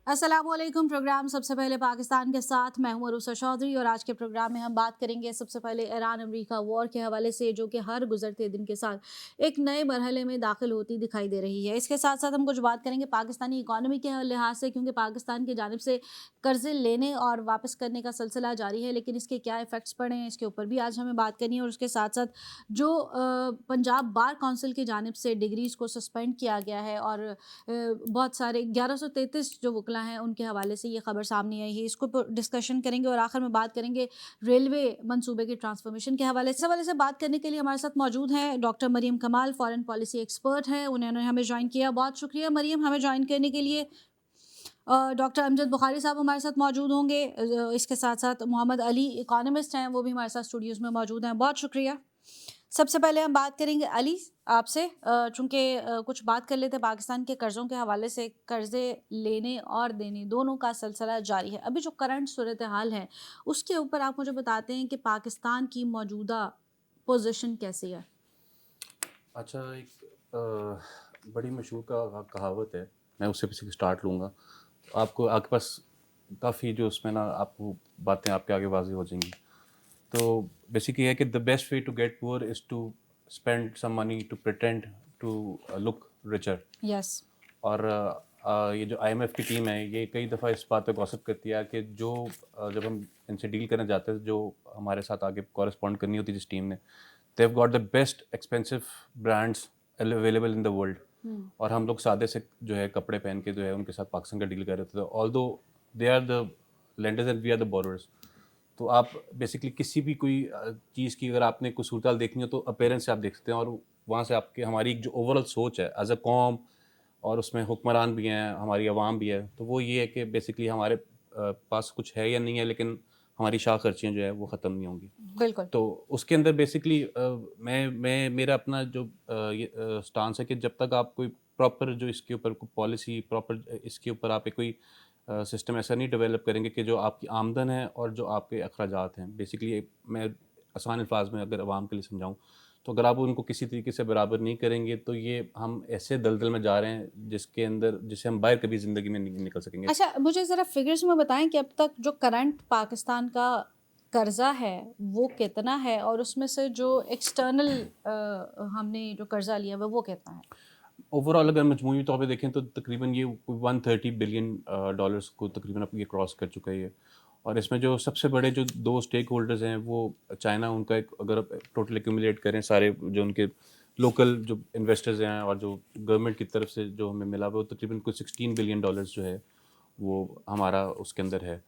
السلام علیکم. پروگرام سب سے پہلے پاکستان کے ساتھ میں ہوں عروسہ چودھری، اور آج کے پروگرام میں ہم بات کریں گے سب سے پہلے ایران امریکہ وار کے حوالے سے، جو کہ ہر گزرتے دن کے ساتھ ایک نئے مرحلے میں داخل ہوتی دکھائی دے رہی ہے. اس کے ساتھ ساتھ ہم کچھ بات کریں گے پاکستانی اکانومی کے لحاظ سے، کیونکہ پاکستان کی جانب سے قرضے لینے اور واپس کرنے کا سلسلہ جاری ہے، لیکن اس کے کیا ایفیکٹس پڑے ہیں اس کے اوپر بھی آج ہمیں بات کرنی ہے. اور اس کے ساتھ ساتھ جو پنجاب بار کونسل کی جانب سے ڈگریز کو سسپینڈ کیا گیا ہے، اور بہت سارے 1133 جو وکلا ہیں ان کے حوالے سے یہ خبر سامنے آئی ہے، اس کو ڈسکشن کریں گے. اور آخر میں بات کریں گے ریلوے منصوبے کی ٹرانسفارمیشن کے حوالے سے. اس حوالے سے بات کرنے کے لیے ہمارے ساتھ موجود ہیں ڈاکٹر مریم کمال، فارن پالیسی ایکسپرٹ ہیں. انہوں نے ہمیں جوائن کیا. بہت شکریہ مریم ہمیں جوائن کرنے کے لیے. ڈاکٹر امجد بخاری صاحب ہمارے ساتھ موجود ہوں گے. اس کے ساتھ ساتھ محمد علی اکانومسٹ ہیں، وہ بھی ہمارے ساتھ اسٹوڈیوز میں موجود ہیں. بہت شکریہ. سب سے پہلے ہم بات کریں گے علی آپ سے، چونکہ کچھ بات کر لیتے پاکستان کے قرضوں کے حوالے سے. قرضے لینے اور دینے دونوں کا سلسلہ جاری ہے. ابھی جو کرنٹ صورتحال ہے اس کے اوپر آپ مجھے بتاتے ہیں کہ پاکستان کی موجودہ پوزیشن کیسی ہے؟ اچھا، ایک بڑی مشہور کہاوت ہے، میں اس سے کسی اسٹارٹ لوں گا. آپ کو آپ کے پاس کافی جو اس میں نا آپ کو باتیں آپ کے آگے واضح ہو جائیں گی. تو بیسک یہ ہے کہ the best way to get poor is to spend some money to pretend to look richer. Yes. اور یہ جو آئی ایم ایف کی ٹیم ہے یہ کئی دفعہ اس بات پہ غوصب کرتی ہے کہ جو جب ہم ان سے ڈیل کرنے جاتے ہیں، جو ہمارے ساتھ آگے کورسپونڈ کرنی ہوتی ہے جس ٹیم نے، they have got the best expensive brands available in the world. اور ہم لوگ سادے سے جو ہے کپڑے پہن کے جو ہے ان کے ساتھ پاکستان کا ڈیل کر رہے تھے. although they are the lenders and we are the borrowers. تو آپ بیسکلی کسی بھی کوئی چیز کی اگر آپ نے کوئی صورتحال دیکھنی ہو تو اپیرنس سے آپ دیکھ سکتے ہیں، اور وہاں سے آپ کے ہماری جو اوور آل سوچ ہے ایز اے قوم، اور اس میں حکمران بھی ہیں، ہماری عوام بھی ہے، تو وہ یہ ہے کہ بیسکلی ہمارے پاس کچھ ہے یا نہیں ہے، لیکن ہماری شاہ خرچیاں جو ہے وہ ختم نہیں ہوں گی. بالکل. تو اس کے اندر بیسکلی میں میرا اپنا جو اسٹانس ہے کہ جب تک آپ کوئی پراپر جو اس کے اوپر کوئی پالیسی پراپر اس کے اوپر آپ کوئی سسٹم ایسا نہیں ڈیولپ کریں گے کہ جو آپ کی آمدن ہے اور جو آپ کے اخراجات ہیں، بیسکلی میں آسان الفاظ میں اگر عوام کے لیے سمجھاؤں تو اگر آپ ان کو کسی طریقے سے برابر نہیں کریں گے تو یہ ہم ایسے دلدل میں جا رہے ہیں جس کے اندر جسے ہم باہر کبھی زندگی میں نہیں نکل سکیں گے. اچھا، مجھے ذرا فگرز میں بتائیں کہ اب تک جو کرنٹ پاکستان کا قرضہ ہے وہ کتنا ہے، اور اس میں سے جو ایکسٹرنل ہم نے جو قرضہ لیا ہے وہ کتنا ہے؟ اوور آل اگر مجموعی طور پہ دیکھیں تو تقریباً یہ 130 بلین ڈالرس کو تقریباً اب یہ کراس کر چکا ہے. اور اس میں جو سب سے بڑے جو دو اسٹیک ہولڈرز ہیں وہ چائنا، ان کا ایک اگر ٹوٹل ایکومولیٹ کریں سارے جو ان کے لوکل جو انویسٹرز ہیں اور جو گورنمنٹ کی طرف سے جو ہمیں ملا وہ تقریباً کوئی 16 بلین ڈالرز جو ہے وہ ہمارا اس کے اندر ہے.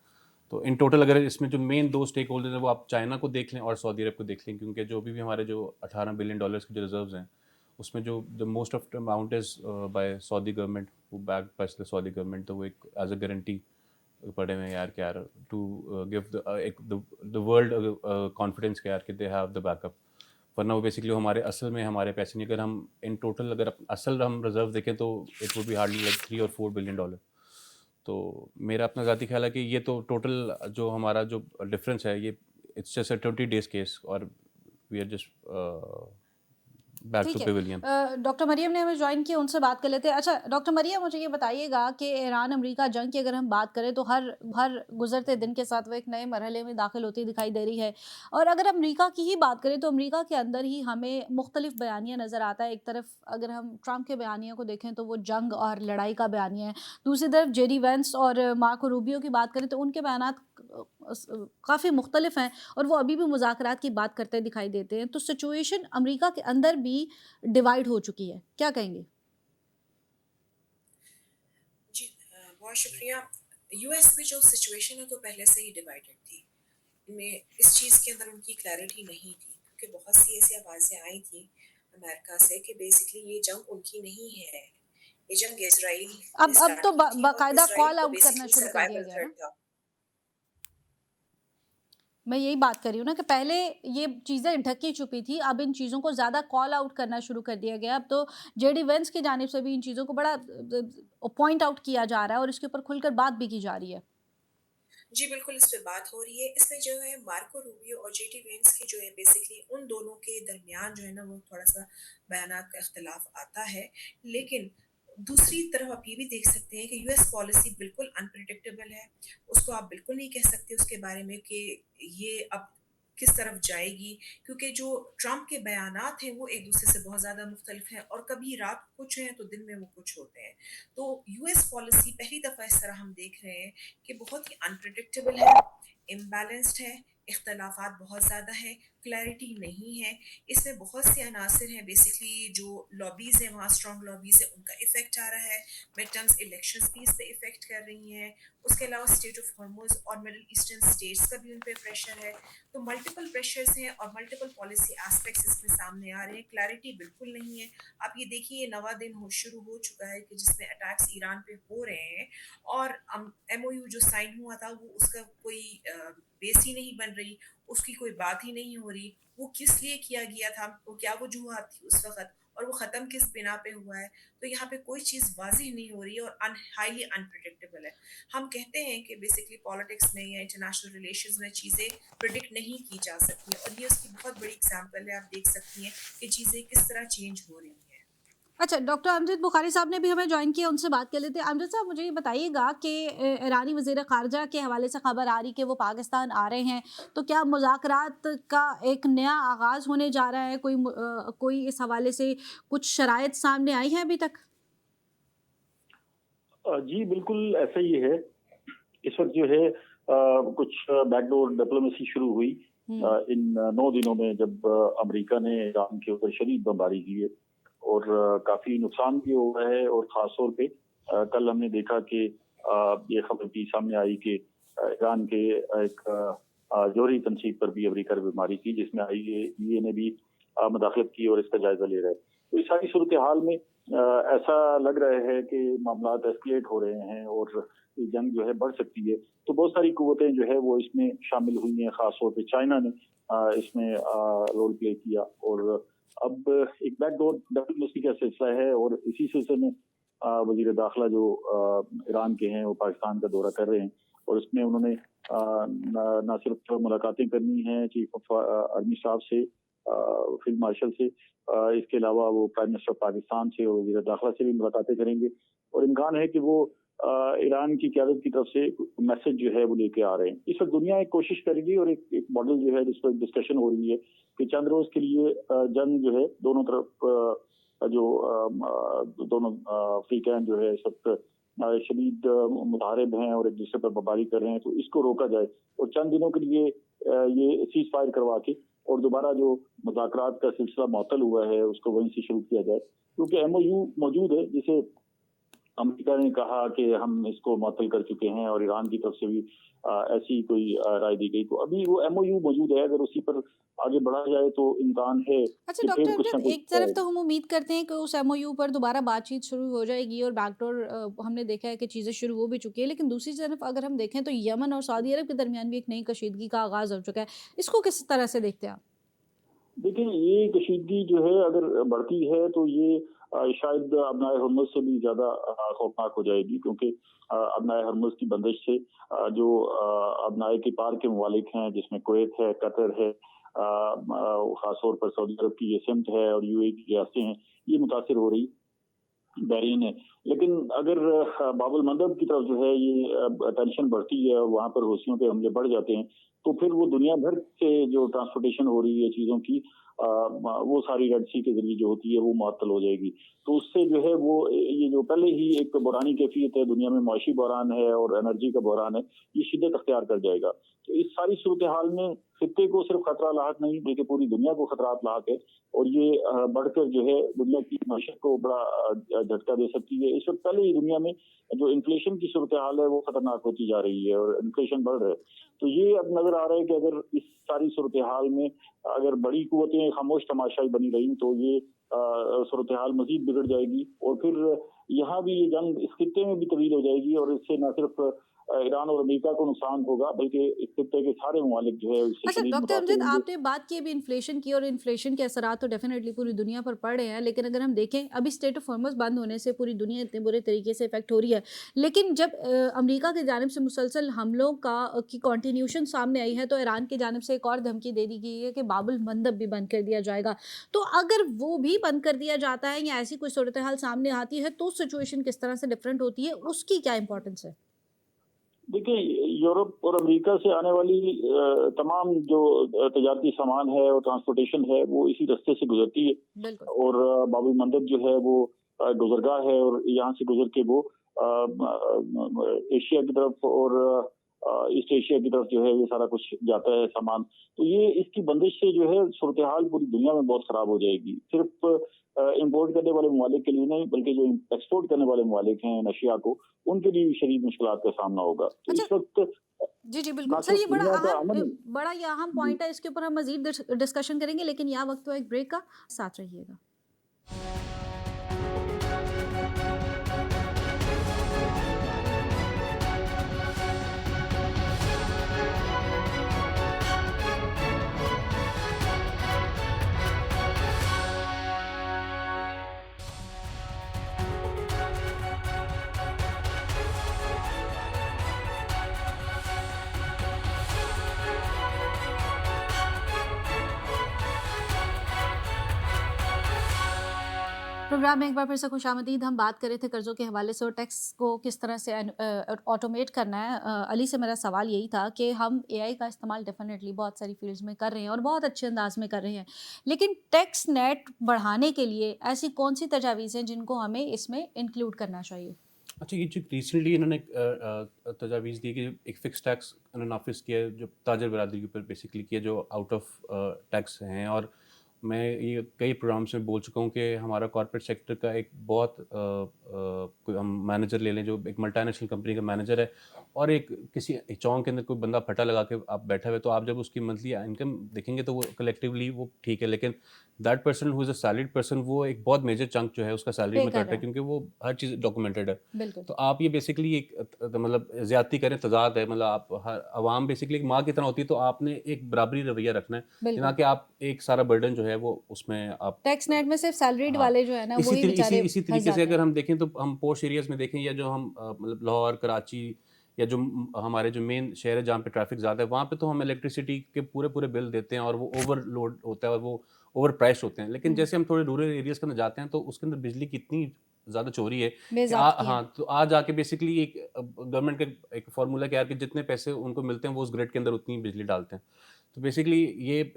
تو ان ٹوٹل اگر اس میں جو مین دو اسٹیک ہولڈرز ہیں وہ آپ چائنا کو دیکھ لیں اور سعودی عرب کو دیکھ لیں، کیونکہ جو بھی ہمارے جو 18 بلین ڈالرز کے جو ریزروز ہیں اس میں جو most of amount is by Saudi government, وہ بیک بائی سعودی گورنمنٹ. تو وہ ایک ایز اے گارنٹی پڑے ہوئے ہیں یار کہ یار to give the world confidence کہ یار کہ they have the back up. ورنہ وہ بیسکلی ہمارے اصل میں ہمارے پیسے نہیں. اگر ہم ان ٹوٹل اگر اصل ہم ریزرو دیکھیں تو it would be hardly like 3 اور 4 بلین ڈالر. تو میرا اپنا ذاتی خیال ہے کہ یہ تو ٹوٹل جو ہمارا جو ڈفرینس ہے یہ it's just a 20 days case, اور we are just back to ٹھیک ہے. پیویلین. ڈاکٹر مریم نے ہمیں جوائن کیا، ان سے بات کر لیتے ہیں. اچھا ڈاکٹر مریم، مجھے یہ بتائیے گا کہ ایران امریکہ جنگ کی اگر ہم بات کریں تو ہر گزرتے دن کے ساتھ وہ ایک نئے مرحلے میں داخل ہوتی دکھائی دے رہی ہے. اور اگر امریکہ کی ہی بات کریں تو امریکہ کے اندر ہی ہمیں مختلف بیانیہ نظر آتا ہے. ایک طرف اگر ہم ٹرمپ کے بیانیہ کو دیکھیں تو وہ جنگ اور لڑائی کا بیانیہ ہے. دوسری طرف جے ڈی وینس اور مارکو روبیو کی بات کریں تو ان کے بیانات کافی مختلف ہیں، اور وہ ابھی بھی مذاکرات کی بات کرتے دکھائی دیتے ہیں. تو سچویشن امریکہ کے اندر بھی ڈیوائیڈ ہو چکی ہے، کیا کہیں گے؟ جی بہت شکریہ. یو ایس میں جو سچویشن ہے تو پہلے سے ہی ڈیوائیڈڈ تھی. ان میں اس چیز کے اندر ان کی کلیئرٹی نہیں تھی، کیونکہ بہت سی ایسی آوازیں آئی تھیں امریکہ سے کہ بیسکلی یہ جنگ ان کی نہیں ہے، یہ جنگ اسرائیل نے اب تو سٹارٹ کی تھی اور باقاعدہ اسرائیل کال کو آؤٹ کرنا بیسکلی شروع کر دیا سروائیول گیا نا. تھریٹ تھا. میں یہی بات کر رہی ہوں نا کہ پہلے یہ چیزیں ڈھکی چھپی تھی، اب ان چیزوں کو زیادہ کال آؤٹ کرنا شروع کر دیا گیا. اب تو جے ڈی وینس کی جانب سے بھی ان چیزوں کو بڑا پوائنٹ آؤٹ کیا جا رہا ہے اور اس کے اوپر کھل کر بات بھی کی جا رہی ہے. جی بالکل، اس پہ بات ہو رہی ہے. اس میں جو ہے مارکو روبیو اور جے ٹی وینس کی جو ہے بیسکلی ان دونوں کے درمیان جو ہے نا وہ تھوڑا سا بیانات کا اختلاف آتا ہے. لیکن दूसरी तरफ आप ये भी देख सकते हैं कि यूएस पॉलिसी बिल्कुल अनप्रिडिक्टेबल है। उसको आप बिल्कुल नहीं कह सकते उसके बारे में कि ये अब किस तरफ जाएगी, क्योंकि जो ट्रंप के बयानात हैं वो एक दूसरे से बहुत ज़्यादा मुख्तलिफ हैं और कभी रात को कुछ हैं तो दिन में वो कुछ होते हैं। तो यूएस पॉलिसी पहली दफ़ा इस तरह हम देख रहे हैं कि बहुत ही अनप्रिडिक्टेबल है, इम्बैलेंस्ड है, इख्तलाफात बहुत ज़्यादा हैं, क्लैरिटी नहीं है। इसमें बहुत से अनासर हैं, बेसिकली जो लॉबीज़ हैं वहाँ स्ट्रॉन्ग लॉबीज़ हैं उनका इफ़ेक्ट आ रहा है, मिड टर्म्स इलेक्शंस भी इस पे इफ़ेक्ट कर रही हैं। उसके अलावा स्टेट ऑफ हॉर्मुज़ और मिडल ईस्टर्न स्टेट्स का भी उन पे प्रेशर है। तो मल्टीपल प्रेशर्स हैं और मल्टीपल पॉलिसी एस्पेक्ट्स इसमें सामने आ रहे हैं, क्लैरिटी बिल्कुल नहीं है। आप ये देखिए, ये नवा दिन शुरू हो चुका है कि जिसमें अटैक्स ईरान पे हो रहे हैं और एमओयू जो साइन हुआ था वो उसका कोई बेस ही नहीं बन रही, उसकी कोई बात ही नहीं हो रही, वो किस लिए किया गया था, वो क्या वजूहत थी उस वक़्त और वो ख़त्म किस बिना पे हुआ है। तो यहाँ पे कोई चीज़ वाज़िह नहीं हो रही है और हाईली अनप्रेडिक्टेबल है। हम कहते हैं कि बेसिकली पॉलिटिक्स में या इंटरनेशनल रिलेशंस में चीज़ें प्रेडिक्ट नहीं की जा सकती हैं और ये उसकी बहुत बड़ी एग्ज़ाम्पल है, आप देख सकती हैं कि चीज़ें किस तरह चेंज हो रही हैं। अच्छा, डॉक्टर अमजद बुखारी साहब ने भी हमें जॉइन किया, उनसे बात कर लेते हैं। अमजद साहब, मुझे ये बताइएगा कि ईरानी वज़ीर ख़ारजा के हवाले से खबर आ रही कि वो पाकिस्तान आ रहे हैं, तो क्या मुज़ाकरात का एक नया आगाज़ होने जा रहा है? कोई इस हवाले से कुछ शराइत सामने आई हैं अभी तक? जी बिल्कुल ऐसा ही है। इस वक्त जो है कुछ बैकडोर डिप्लोमेसी शुरू हुई इन 9 दिनों में, जब अमेरिका ने ईरान के ऊपर शदीद बमबारी की है और काफी नुकसान भी हुआ है। और खास तौर पे कल हमने देखा कि ये खबर भी सामने आई कि ईरान के एक जौहरी तनसीब पर भी अमेरिका ने बीमारी की, जिसमें IAEA ने भी मदाखलत की और इसका जायजा ले रहा है। तो इस सारी सूरत हाल में ऐसा लग रहा है कि मामला एस्केलेट हो रहे हैं और ये जंग जो है बढ़ सकती है। तो बहुत सारी कुव्वतें जो है वो इसमें शामिल हुई हैं, खासतौर पे चाइना ने इसमें रोल प्ले किया। और अब एक बैकडोर डिप्लोमेसी का सिलसिला है और इसी सिलसिले में वजीर दाखिला जो ईरान के हैं वो पाकिस्तान का दौरा कर रहे हैं और इसमें उन्होंने न सिर्फ मुलाकातें करनी है चीफ ऑफ आर्मी स्टाफ से, फील्ड मार्शल से, इसके अलावा वो प्राइम मिनिस्टर पाकिस्तान से और वजीर दाखिला से भी मुलाकातें करेंगे। और इम्कान है कि वो ईरान की क़यादत की तरफ से मैसेज जो है वो लेके आ रहे हैं। इस वक्त दुनिया एक कोशिश करेगी और एक मॉडल जो है जिस पर डिस्कशन हो रही है कि चंद रोज के लिए जंग जो है दोनों तरफ जो दोनों अफ्रीकन जो है इस वक्त शदीद मुतारिब हैं और एक दूसरे पर बमबारी कर रहे हैं, तो इसको रोका जाए और चंद दिनों के लिए ये सीज फायर करवा के और दोबारा जो मुज़ाकरात का सिलसिला मुअत्तल हुआ है उसको वहीं से शुरू किया जाए। क्योंकि MOU मौजूद है, जिसे अमेरिका ने कहा कि हम इसको मुअत्तल कर चुके हैं और ईरान की तरफ से भी ऐसी कोई राय दी गई। तो अभी वो MOU मौजूद है, अगर उसी पर आगे बढ़ा जाए तो इम्कान है अच्छा कि फिर डॉक्टर कुछ ना अमजद, कुछ एक तरफ तो हम उम्मीद करते हैं कि उस MOU पर दोबारा बातचीत शुरू हो जाएगी और बैकडोर हमने देखा है कि चीज़ें शुरू हो भी चुकी है, लेकिन दूसरी तरफ अगर हम देखें तो यमन और सऊदी अरब के दरमियान भी एक नई कशीदगी का आगाज़ हो चुका है। इसको किस तरह से देखते हैं आप? देखिए, ये कशीदगी जो है अगर बढ़ती है तो ये शायद अबनाए हरमुज़ से भी ज़्यादा खौफनाक हो जाएगी, क्योंकि अबनाए हरमुज़ की बंदिश से जो अबनाए के पार के ममालिक हैं, जिसमें कुवैत है, कतर है, ख़ासतौर पर सऊदी अरब की ये सिमत है और UAE की रियासतें हैं, ये मुतासिर हो रही, बहरीन है। लेकिन अगर बाबुल मंदब की तरफ जो है ये टेंशन बढ़ती है और वहाँ पर हौसियों पे हमले बढ़ जाते हैं, तो फिर वो दुनिया भर से जो ट्रांसपोर्टेशन हो रही है चीज़ों की, वो सारी रेड सी के ज़रिए जो होती है वो मुअत्तल हो जाएगी। तो उससे जो है वो ये जो पहले ही एक बुरानी कैफ़ियत है, दुनिया में मुआशी बहरान है और एनर्जी का बहरान है, ये शिद्दत अख्तियार कर जाएगा। तो इस सारी सूरत हाल में खित्ते को सिर्फ खतरा लाहक नहीं बल्कि पूरी दुनिया को खतरात लाहक है और ये बढ़कर जो है दुनिया की मईशत को बड़ा झटका दे सकती है। इस वक्त पहले ही दुनिया में जो इन्फ्लेशन की सूरत हाल है वो खतरनाक होती जा रही है और इन्फ्लेशन बढ़ रहा है। तो ये अब नजर आ रहा है कि अगर इस सारी सूरत हाल में अगर बड़ी कुव्वतें खामोश तमाशाई बनी रही तो ये सूरत हाल मजीद बिगड़ जाएगी और फिर यहाँ भी ये जंग इस खित्ते में भी तब्दील हो जाएगी और इससे न सिर्फ ईरान और अमेरिका को नुकसान होगा, बल्कि इस खत्े के सारे ममालिक जो है उससे अच्छा शदीद डॉक्टर मुतासिर अमजद, होंगे। आपने बात की अभी इन्फ्लेशन की, और इन्फ्लेशन के असरात तो डेफिनेटली पूरी दुनिया पर पड़ रहे हैं, लेकिन अगर हम देखें अभी स्टेट ऑफ हॉर्मस बंद होने से पूरी दुनिया इतने बुरे तरीके से इफेक्ट हो रही है, लेकिन जब अमेरिका की जानिब से मुसलसल हमलों की कॉन्टिन्यूशन सामने आई है, तो ईरान की जानिब से एक और धमकी दे दी गई है कि बाबुल मंदब भी बंद कर दिया जाएगा। तो अगर वो भी बंद कर दिया जाता है या ऐसी कोई सूरत हाल सामने आती है, तो सिचुएशन किस तरह से डिफरेंट होती है, उसकी क्या इंपॉर्टेंस है? देखिए, यूरोप और अमेरिका से आने वाली तमाम जो तजारती सामान है और ट्रांसपोर्टेशन है वो इसी रास्ते से गुजरती है। बिल्कुल। और बाबुल मंदब जो है वो गुजरगाह है, और यहाँ से गुजर के वो एशिया की तरफ और ईस्ट एशिया की तरफ जो है ये सारा कुछ जाता है सामान। तो ये इसकी बंदिश से जो है सूरत हाल पूरी दुनिया में बहुत खराब हो जाएगी। सिर्फ इम्पोर्ट करने वाले ममालिक के लिए नहीं, बल्कि जो एक्सपोर्ट करने वाले ममालिक हैं नशिया को, उनके लिए भी शदीद मुश्किलात का सामना होगा। तो अच्छा, इस वक्त जी जी ना बिल्कुल सर, ये सिर्फ दुनिया का अमन बड़ा ये अहम पॉइंट है, इसके ऊपर हम मजीद डिस्कशन करेंगे, लेकिन यहाँ वक्त तो एक ब्रेक का, साथ रहिएगा। प्रोग्राम में एक बार फिर से खुशामदीद। हम बात कर रहे थे कर्ज़ों के हवाले से और टैक्स को किस तरह से ऑटोमेट करना है। अली से मेरा सवाल यही था कि हम एआई का इस्तेमाल डेफिनेटली बहुत सारी फील्ड्स में कर रहे हैं और बहुत अच्छे अंदाज में कर रहे हैं, लेकिन टैक्स नेट बढ़ाने के लिए ऐसी कौन सी तजावीज़ हैं जिनको हमें इसमें इंक्लूड करना चाहिए? अच्छा, ये जो रिसेंटली इन्होंने तजावीज़ दी कि एक फ़िक्स टैक्स इन्होंने नाफिज़ किया है, जो ताजर बरादरी के ऊपर बेसिकली किया, जो आउट ऑफ टैक्स हैं। और मैं ये कई प्रोग्राम्स में बोल चुका हूँ कि हमारा कॉर्पोरेट सेक्टर का एक बहुत कोई हम मैनेजर ले लें जो एक मल्टीनेशनल कंपनी का मैनेजर है, और एक किसी चौक के अंदर कोई बंदा फटा लगा के आप बैठा हुआ है, तो आप जब उसकी मंथली इनकम देखेंगे तो वो कलेक्टिवली वो ठीक है, लेकिन that person who is a salaried person, वो एक बहुत मेजर चंक जो है उसका सैलरी पे में कर कट रहा है, है। क्योंकि वो हर चीज़ डॉक्यूमेंटेड है। बिल्कुल। तो आप ये बेसिकली एक मतलब ज़्यादती करें, तज़ाद है, मतलब आप हर अवाम बेसिकली एक माँ की तरह होती है, तो आपने एक बराबरी रवैया रखना है, ना बिल्कुल। कि आप एक सारा बर्डन जो है वो उसमें आप टैक्स नेट में सिर्फ सैलरीड हाँ। वाले जो है ना वही बेचारे इसी फंस तरीके से जाते अगर हैं। हम देखें तो हम पोश एरियाज़ में देखें, या जो हम मतलब लाहौर, कराची, या जो हमारे जो मेन शहर है जहाँ पे ट्रैफिक ज़्यादा है, वहाँ पे तो हम इलेक्ट्रिसिटी के पूरे बिल देते हैं और वो ओवरलोड होता है और वो ओवर प्राइस होते हैं। लेकिन जैसे हम थोड़े रूरल एरियाज़ के अंदर जाते हैं तो उसके अंदर बिजली की इतनी ज़्यादा चोरी है कि बेज़ाब्ती है। हाँ, तो आज आके बेसिकली एक गवर्नमेंट का एक फार्मूला क्या है कि जितने पैसे उनको मिलते हैं वो उस ग्रिड के अंदर उतनी बिजली डालते हैं। तो बेसिकली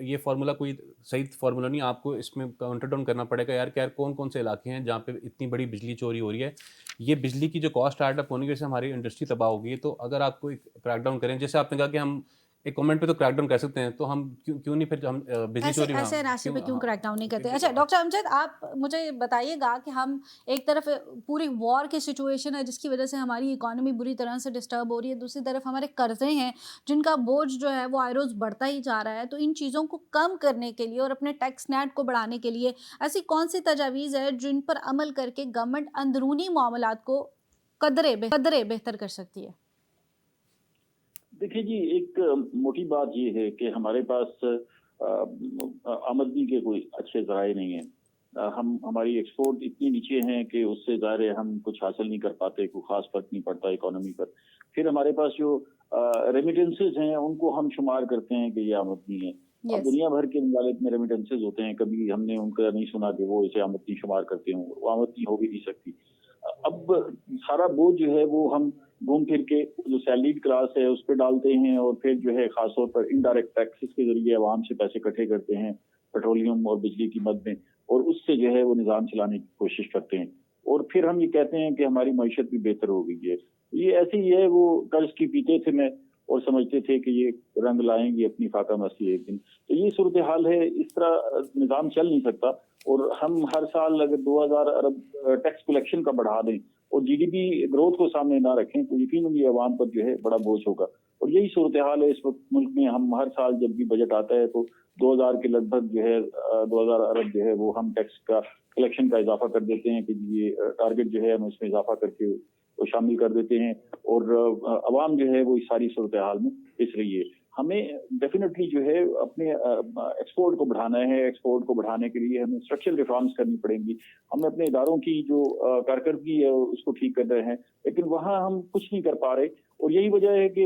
ये फार्मूला कोई सही फार्मूला नहीं है, आपको इसमें काउंटर डाउन करना पड़ेगा यार कि यार कौन-कौन से इलाके हैं जहाँ पे इतनी बड़ी बिजली चोरी हो रही है। ये बिजली की जो कॉस्ट ऐड अप होने की वजह से हमारी इंडस्ट्री तबाह हो गई है। तो अगर आपको एक क्रैकडाउन करें, जैसे आपने कहा कि हम एक कमेंट पे तो क्रैकडाउन कर सकते हैं, तो हम क्यों नहीं फिर हम बिजली ऐसे चोरी ऐसे एनआरसी पे क्यों हाँ, क्रैकडाउन नहीं करते? क्योंकि अच्छा डॉक्टर अमजद, आप मुझे बताइएगा कि हम एक तरफ पूरी वॉर की सिचुएशन है जिसकी वजह से हमारी इकोनॉमी बुरी तरह से डिस्टर्ब हो रही है, दूसरी तरफ हमारे कर्जे हैं जिनका बोझ जो है वो आए रोज़ बढ़ता ही जा रहा है। तो इन चीज़ों को कम करने के लिए और अपने टैक्स नेट को बढ़ाने के लिए ऐसी कौन सी तजावीज़ है जिन पर अमल करके गवर्नमेंट अंदरूनी मामलात को कदरे बेहतर कर सकती है? देखिए जी, एक मोटी बात ये है कि हमारे पास आमदनी के कोई अच्छे ज़राए नहीं हैं। हमारी एक्सपोर्ट इतनी नीचे हैं कि उससे ज़ाहिर है हम कुछ हासिल नहीं कर पाते, कोई ख़ास फ़र्क नहीं पड़ता इकोनॉमी पर। फिर हमारे पास जो रेमिटेंसेस हैं उनको हम शुमार करते हैं कि ये आमदनी है। अब यस। दुनिया भर के ममालिक में रेमिटेंसेस होते हैं, कभी हमने उनका नहीं सुना कि वो इसे आमदनी शुमार करते हों, वो आमदनी हो भी नहीं सकती। अब सारा बोझ जो है वो हम घूम फिर के जो सैलरीड क्लास है उस पर डालते हैं, और फिर जो है खासतौर पर इनडायरेक्ट टैक्सेस के जरिए आवाम से पैसे इकट्ठे करते हैं पेट्रोलियम और बिजली की मद में, और उससे जो है वो निज़ाम चलाने की कोशिश करते हैं। और फिर हम ये कहते हैं कि हमारी मईशत भी बेहतर हो गई है। ये ऐसे ही है, वो कर्ज की पीते थे मैं और समझते थे कि ये रंग लाएंगे अपनी फाका मस्ती एक दिन। तो ये सूरत हाल है, इस तरह निज़ाम चल नहीं सकता। और हम हर साल अगर 2000 अरब टैक्स कलेक्शन का बढ़ा दें और जीडीपी ग्रोथ को सामने ना रखें तो यकीनन ये अवाम पर जो है बड़ा बोझ होगा। और यही सूरत हाल है इस वक्त मुल्क में। हम हर साल जब भी बजट आता है तो 2000 के लगभग जो है 2000 अरब जो है वो हम टैक्स का कलेक्शन का इजाफा कर देते हैं कि ये टारगेट जो है हम इसमें इजाफा करके वो शामिल कर देते हैं और अवाम जो है वो इस सारी सूरत हाल में पिस रही है। हमें डेफिनेटली जो है अपने एक्सपोर्ट को बढ़ाना है। एक्सपोर्ट को बढ़ाने के लिए हमें स्ट्रक्चरल रिफॉर्म्स करनी पड़ेंगी। हमें अपने इदारों की जो कारकर्दगी है उसको ठीक कर रहे हैं, लेकिन वहाँ हम कुछ नहीं कर पा रहे और यही वजह है कि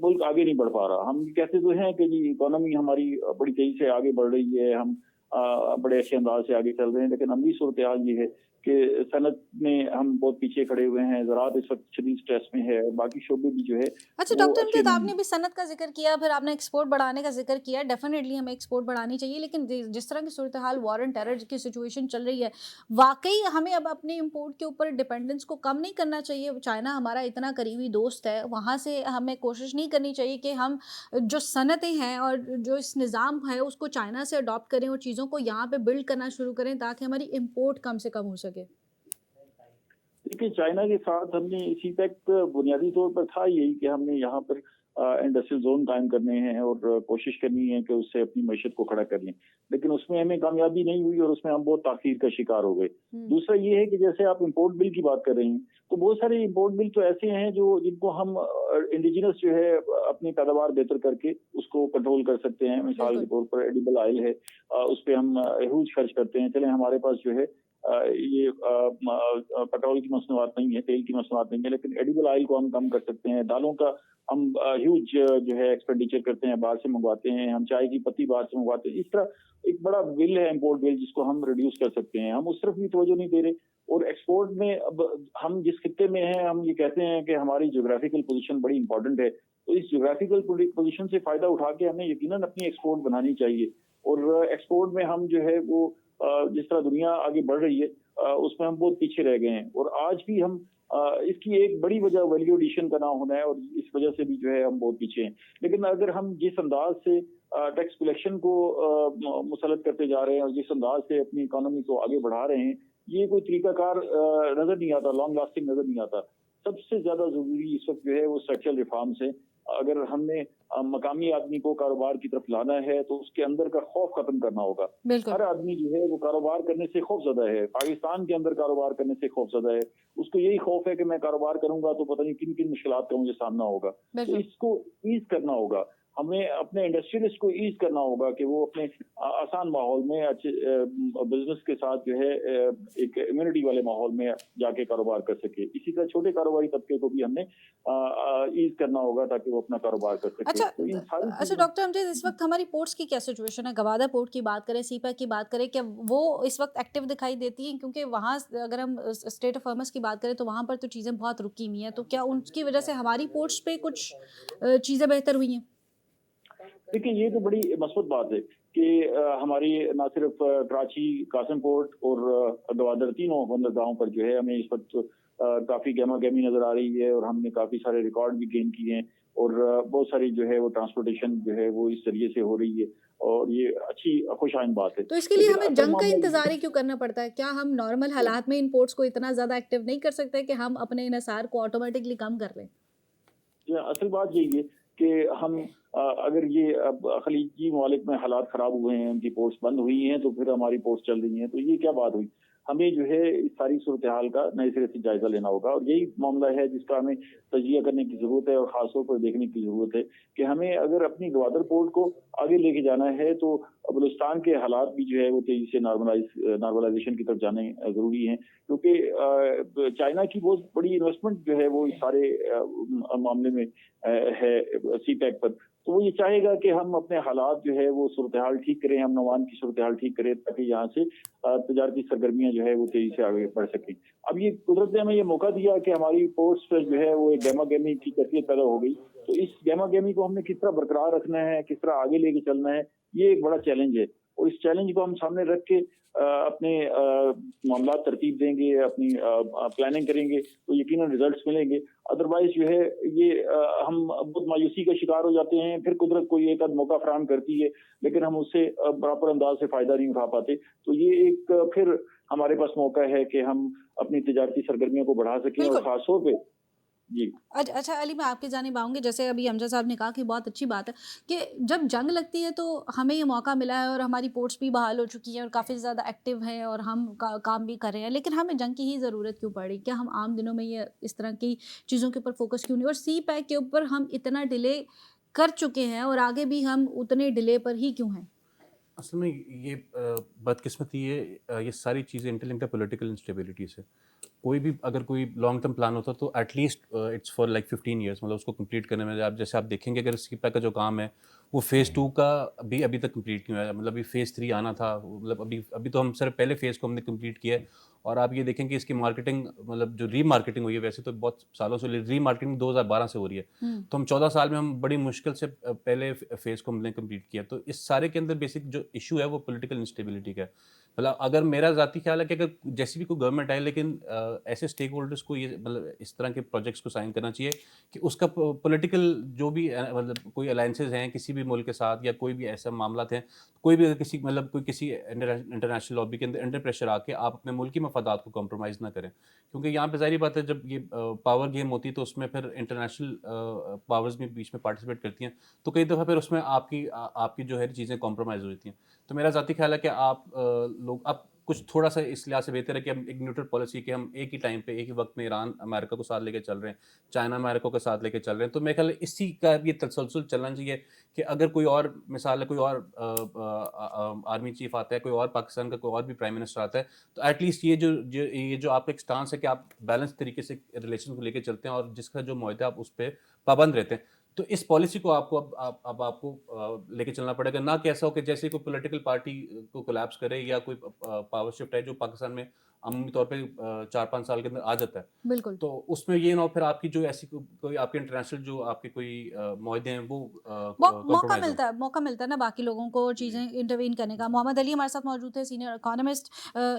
मुल्क आगे नहीं बढ़ पा रहा। हम कहते तो हैं कि जी इकोनॉमी हमारी बड़ी तेजी से आगे बढ़ रही है, हम बड़े अच्छे अंदाज से आगे चल रहे हैं, लेकिन अमली सूरत हाल ये है कि सनत में हम बहुत पीछे खड़े हुए हैं। ज़राअत इस वक्त शदीद स्ट्रेस में है, बाकी शोबे भी जो है अच्छा वो डॉक्टर अच्छे अमजद, नहीं आपने भी सनत का जिक्र किया, फिर आपने एक्सपोर्ट बढ़ाने का जिक्र किया। डेफिनेटली हमें एक्सपोर्ट बढ़ानी चाहिए, लेकिन जिस तरह की सूरत हाल वॉर एंड टेरर की सिचुएशन चल रही है, वाकई हमें अब अपने इंपोर्ट के ऊपर डिपेंडेंस को कम नहीं करना चाहिए। चाइना हमारा इतना करीबी दोस्त है, वहाँ से हमें कोशिश नहीं करनी चाहिए कि हम जो सनतें हैं और जो इस निज़ाम है उसको चाइना से अडॉप्ट करें और चीज़ों को यहाँ पे बिल्ड करना शुरू करें ताकि हमारी इम्पोर्ट कम से कम हो सके। देखिए, चाइना के साथ हमने इसी तक बुनियादी तौर पर था यही कि हमने यहाँ पर इंडस्ट्रियल जोन कायम करने हैं और कोशिश करनी है कि उससे अपनी मैशत को खड़ा कर लें, लेकिन उसमें हमें कामयाबी नहीं हुई और उसमें हम बहुत ताख़ीर का शिकार हो गए। दूसरा ये है कि जैसे आप इंपोर्ट बिल की बात कर रहे हैं, तो बहुत सारे इंपोर्ट बिल तो ऐसे हैं जो जिनको हम इंडिजिनस जो है अपनी पैदावार बेहतर करके उसको कंट्रोल कर सकते हैं। मिसाल के तौर पर एडिबल ऑयल है, उस पर हम ह्यूज खर्च करते हैं। चलें, हमारे पास जो है ये पेट्रोल की मसनूआत नहीं है, तेल की मसनूआत नहीं है, लेकिन एडिबल ऑयल को हम कम कर सकते हैं। दालों का हम ह्यूज जो है एक्सपेंडिचर करते हैं, बाहर से मंगवाते हैं। हम चाय की पत्ती बाहर से मंगवाते हैं। इस तरह एक बड़ा बिल है इंपोर्ट बिल जिसको हम रिड्यूस कर सकते हैं। हम उस तरफ भी तवज्जो नहीं दे रहे और एक्सपोर्ट में अब हम जिस खित्ते में हैं, हम ये कहते हैं कि हमारी ज्योग्राफिकल पोजीशन बड़ी इंपॉर्टेंट है, तो इस ज्योग्राफिकल पोजीशन से फायदा उठा के हमें यकीनन अपनी एक्सपोर्ट बनानी चाहिए और एक्सपोर्ट में हम जो है वो जिस तरह दुनिया आगे बढ़ रही है उसमें हम बहुत पीछे रह गए हैं और आज भी हम इसकी एक बड़ी वजह वैल्यू एडिशन का ना होना है और इस वजह से भी जो है हम बहुत पीछे हैं। लेकिन अगर हम जिस अंदाज से टैक्स कलेक्शन को मुसलत करते जा रहे हैं और जिस अंदाज से अपनी इकोनॉमी को आगे बढ़ा रहे हैं, ये कोई तरीकाकार नजर नहीं आता, लॉन्ग लास्टिंग नजर नहीं आता। सबसे ज्यादा जरूरी इस वक्त जो है वो स्ट्रक्चरल रिफॉर्म्स है। अगर हमने मकामी आदमी को कारोबार की तरफ लाना है तो उसके अंदर का खौफ खत्म करना होगा। हर आदमी जो है वो कारोबार करने से खौफजदा है। पाकिस्तान के अंदर कारोबार करने से खौफजदा है। उसको यही खौफ है कि मैं कारोबार करूंगा तो पता नहीं किन किन मुश्किलात का मुझे सामना होगा। तो इसको ईज करना होगा। हमें अपने इंडस्ट्रियलिस्ट को ईज करना होगा कि वो अपने आसान माहौल में अच्छे बिजनेस के साथ जो है एक इम्यूनिटी वाले माहौल में जाके कारोबार कर सके। इसी तरह छोटे कारोबारी तबके को भी हमने ईज करना होगा ताकि वो अपना कारोबार कर सके। अच्छा डॉक्टर अमजद, इस वक्त हमारी पोर्ट्स की क्या सिचुएशन है? गवादा पोर्ट की बात करें, सीपैक की बात करें, क्या वो इस वक्त एक्टिव दिखाई देती हैं? क्योंकि वहाँ अगर हम स्टेट ऑफ हॉर्मस की बात करें तो वहाँ पर तो चीज़ें बहुत रुकी हुई हैं, तो क्या उनकी वजह से हमारी पोर्ट्स पे कुछ चीज़ें बेहतर हुई हैं? देखिए, ये तो बड़ी मस्बत बात है कि हमारी ना सिर्फ कराची, कासिम पोर्ट और गवादर तीनों बंदरगाहों पर जो है हमें इस वक्त काफ़ी गहमा गहमी नज़र आ रही है और हमने काफ़ी सारे रिकॉर्ड भी गेन किए हैं और बहुत सारी जो है वो ट्रांसपोर्टेशन जो है वो इस जरिए से हो रही है और ये अच्छी खुशआइन बात है। तो इसके लिए हमें जंग का इंतजार ही क्यों करना पड़ता है? क्या हम नॉर्मल हालात में इन पोर्ट्स को इतना ज़्यादा एक्टिव नहीं कर सकते कि हम अपने इन्हिसार को ऑटोमेटिकली कम कर लें? असल बात यही है कि हम अगर ये अब खलीजी ममालिक में हालात ख़राब हुए हैं, उनकी पोर्ट्स बंद हुई हैं, तो फिर हमारी पोर्ट्स चल रही हैं, तो ये क्या बात हुई? हमें जो है इस सारी सूरत हाल का नए सिरे से जायजा लेना होगा और यही मामला है जिसका हमें तजिया करने की ज़रूरत है और ख़ासतौर पर देखने की ज़रूरत है कि हमें अगर अपनी गवादर पोर्ट को आगे लेके जाना है तो बलूचिस्तान के हालात भी जो है वो तेज़ी से नॉर्मलाइजेशन की तरफ जाने ज़रूरी हैं, क्योंकि चाइना की बहुत बड़ी इन्वेस्टमेंट जो है वो इस सारे मामले में है सीपैक पर। तो वो ये चाहेगा कि हम अपने हालात जो है वो सूरत हाल ठीक करें, हम नवान की सूरत हाल ठीक करें ताकि यहाँ से तजारती सरगर्मियाँ जो है वो तेजी से आगे बढ़ सकें। अब ये कुदरत ने हमें ये मौका दिया कि हमारी पोर्ट्स पर जो है वो एक गहमा गहमी की कैफियत पैदा हो गई, तो इस गहमा गहमी को हमने किस तरह बरकरार रखना है, किस तरह आगे लेके चलना है, ये एक बड़ा चैलेंज है और इस चैलेंज को हम सामने रख के अपने मामला तरतीब देंगे, अपनी प्लानिंग करेंगे तो यकीनन रिजल्ट्स मिलेंगे। अदरवाइज जो है ये हम बहुत मायूसी का शिकार हो जाते हैं। फिर कुदरत कोई एक आध मौका फराहम करती है लेकिन हम उससे बराबर अंदाज से फ़ायदा नहीं उठा पाते। तो ये एक फिर हमारे पास मौका है कि हम अपनी तिजारती सरगर्मियों को बढ़ा सकें और ख़ास तौर पे जी। अच्छा अली, मैं आपकी जानिब आऊँगी। जैसे अभी हमजा साहब ने कहा कि बहुत अच्छी बात है कि जब जंग लगती है तो हमें ये मौका मिला है और हमारी पोर्ट्स भी बहाल हो चुकी हैं और काफ़ी ज़्यादा एक्टिव हैं और हम काम भी कर रहे हैं, लेकिन हमें जंग की ही ज़रूरत क्यों पड़ी? क्या हम आम दिनों में ये इस तरह की चीज़ों के ऊपर फोकस क्यों नहीं? और सी पैक के ऊपर हम इतना डिले कर चुके हैं और आगे भी हम उतने डिले पर ही क्यों हैं? असल में ये बदकिस्मती है, ये सारी चीज़ें इंटरलिंक्ड है पॉलिटिकल इंस्टेबिलिटी से। कोई भी अगर कोई लॉन्ग टर्म प्लान होता तो at least it's for like 15 years, मतलब उसको कंप्लीट करने में, आप जैसे आप देखेंगे अगर स्कीपैक का जो काम है वो फेज़ 2 का भी अभी तक कंप्लीट नहीं हुआ है, मतलब अभी फेज़ 3 आना था, मतलब अभी अभी तो हम सिर्फ पहले फेज़ को हमने कंप्लीट किया है। और आप ये देखेंगे इसकी मार्केटिंग, मतलब जो रीमार्केटिंग हुई है, वैसे तो बहुत सालों से रीमार्केटिंग 2012 से हो रही है, हुँ। तो हम 14 साल में हम बड़ी मुश्किल से पहले फेज़ को हमने कंप्लीट किया। तो इस सारे के अंदर बेसिक जो इशू है वो पॉलिटिकल इंस्टेबिलिटी का है। मतलब अगर मेरा ज़ाती ख़्याल है कि अगर जैसी भी कोई गवर्नमेंट आए, लेकिन ऐसे स्टेक होल्डर्स को ये, मतलब इस तरह के प्रोजेक्ट्स को साइन करना चाहिए कि उसका पॉलिटिकल जो भी मतलब कोई अलायंसेस हैं किसी भी मुल्क के साथ, या कोई भी ऐसा मामला हैं, कोई भी अगर किसी, मतलब कोई किसी इंटरनेशनल लॉबी के अंदर अंडर प्रेशर आके आप अपने मुल्क की मफादात को कॉम्प्रोमाइज़ ना करें। क्योंकि यहाँ पे ज़ाहिर बात है, जब ये पावर गेम होती है तो उसमें फिर इंटरनेशनल पावर्स भी बीच में पार्टिसिपेट करती हैं, तो कई दफ़ा फिर उसमें आपकी जो है चीज़ें कॉम्प्रोमाइज़ हो जाती हैं। तो मेरा ज़ाती ख़्याल है कि आप कुछ थोड़ा-सा इस लिहाज से बेहतर है कि हम एक न्यूट्रल पॉलिसी, कि हम एक ही टाइम पे, एक ही वक़्त में ईरान अमेरिका को साथ लेके चल रहे हैं, चाइना अमेरिका को साथ लेके चल रहे हैं। तो मेरे ख़्याल है इसी का ये तसलसल चलना चाहिए कि अगर कोई और मिसाल है, कोई और आर्मी चीफ़ आता है, कोई और पाकिस्तान का कोई और भी प्राइम मिनिस्टर आता है, तो एट लीस्ट ये जो आपका एक स्टांस है कि आप बैलेंस तरीके से रिलेशन को लेके चलते हैं और जिसका जो मुआहदा है आप उस पे पाबंद रहते हैं। तो इस पॉलिसी को आपको अब आपको लेके चलना पड़ेगा, ना कि ऐसा हो कि जैसे कोई पॉलिटिकल पार्टी को कोलैप्स करे, या कोई पावर शिफ्ट है जो पाकिस्तान में अमूमी तौर पे 4-5 साल के अंदर आ जाता है। बिल्कुल। तो उसमें ये ना हो फिर आपकी जो ऐसी कोई आपके इंटरनेशनल जो आपके कोई मुआहदे हैं वो कॉम्प्रोमाइज़ हों। मौका मिलता है ना बाकी लोगों को जी। चीज़ें इंटरवीन करने का। मोहम्मद अली हमारे साथ मौजूद थे, सीनियर इकोनॉमिस्ट।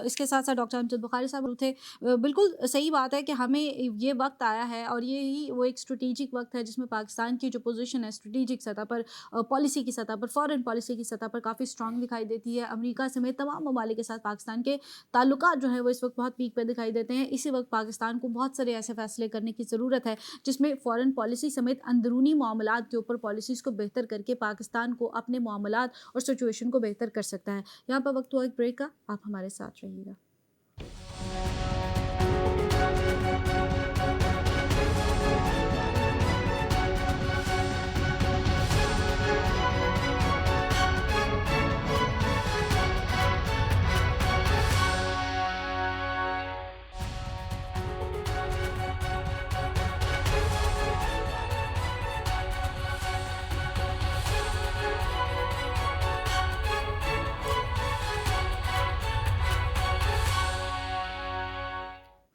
इसके साथ-साथ डॉक्टर अमजद बुखारी साहब मौजूद थे। बिल्कुल सही बात है कि हमें ये वक़्त आया है और ये ही वो एक स्ट्रैटेजिक वक़्त है जिसमें पाकिस्तान की जो पोज़ीशन है स्ट्रैटेजिक सतह पर, पॉलिसी की सतह पर, फ़ॉरेन पॉलिसी की सतह पर काफ़ी स्ट्रॉन्ग दिखाई देती है। अमेरिका समेत तमाम ममालिक के साथ पाकिस्तान के ताल्लुकात जो हैं वो इस वक़्त बहुत पीक पे दिखाई देते हैं। इसी वक़्त पाकिस्तान को बहुत सारे ऐसे फ़ैसले करने की ज़रूरत है जिसमें फ़ॉरेन पॉलिसी समेत अंदरूनी मामलात के ऊपर पॉलिसीज़ को बेहतर करके पाकिस्तान को अपने मामलात और सिचुएशन को बेहतर कर सकता है। यहाँ पर वक्त हुआ एक ब्रेक का, आप हमारे साथ रहिएगा।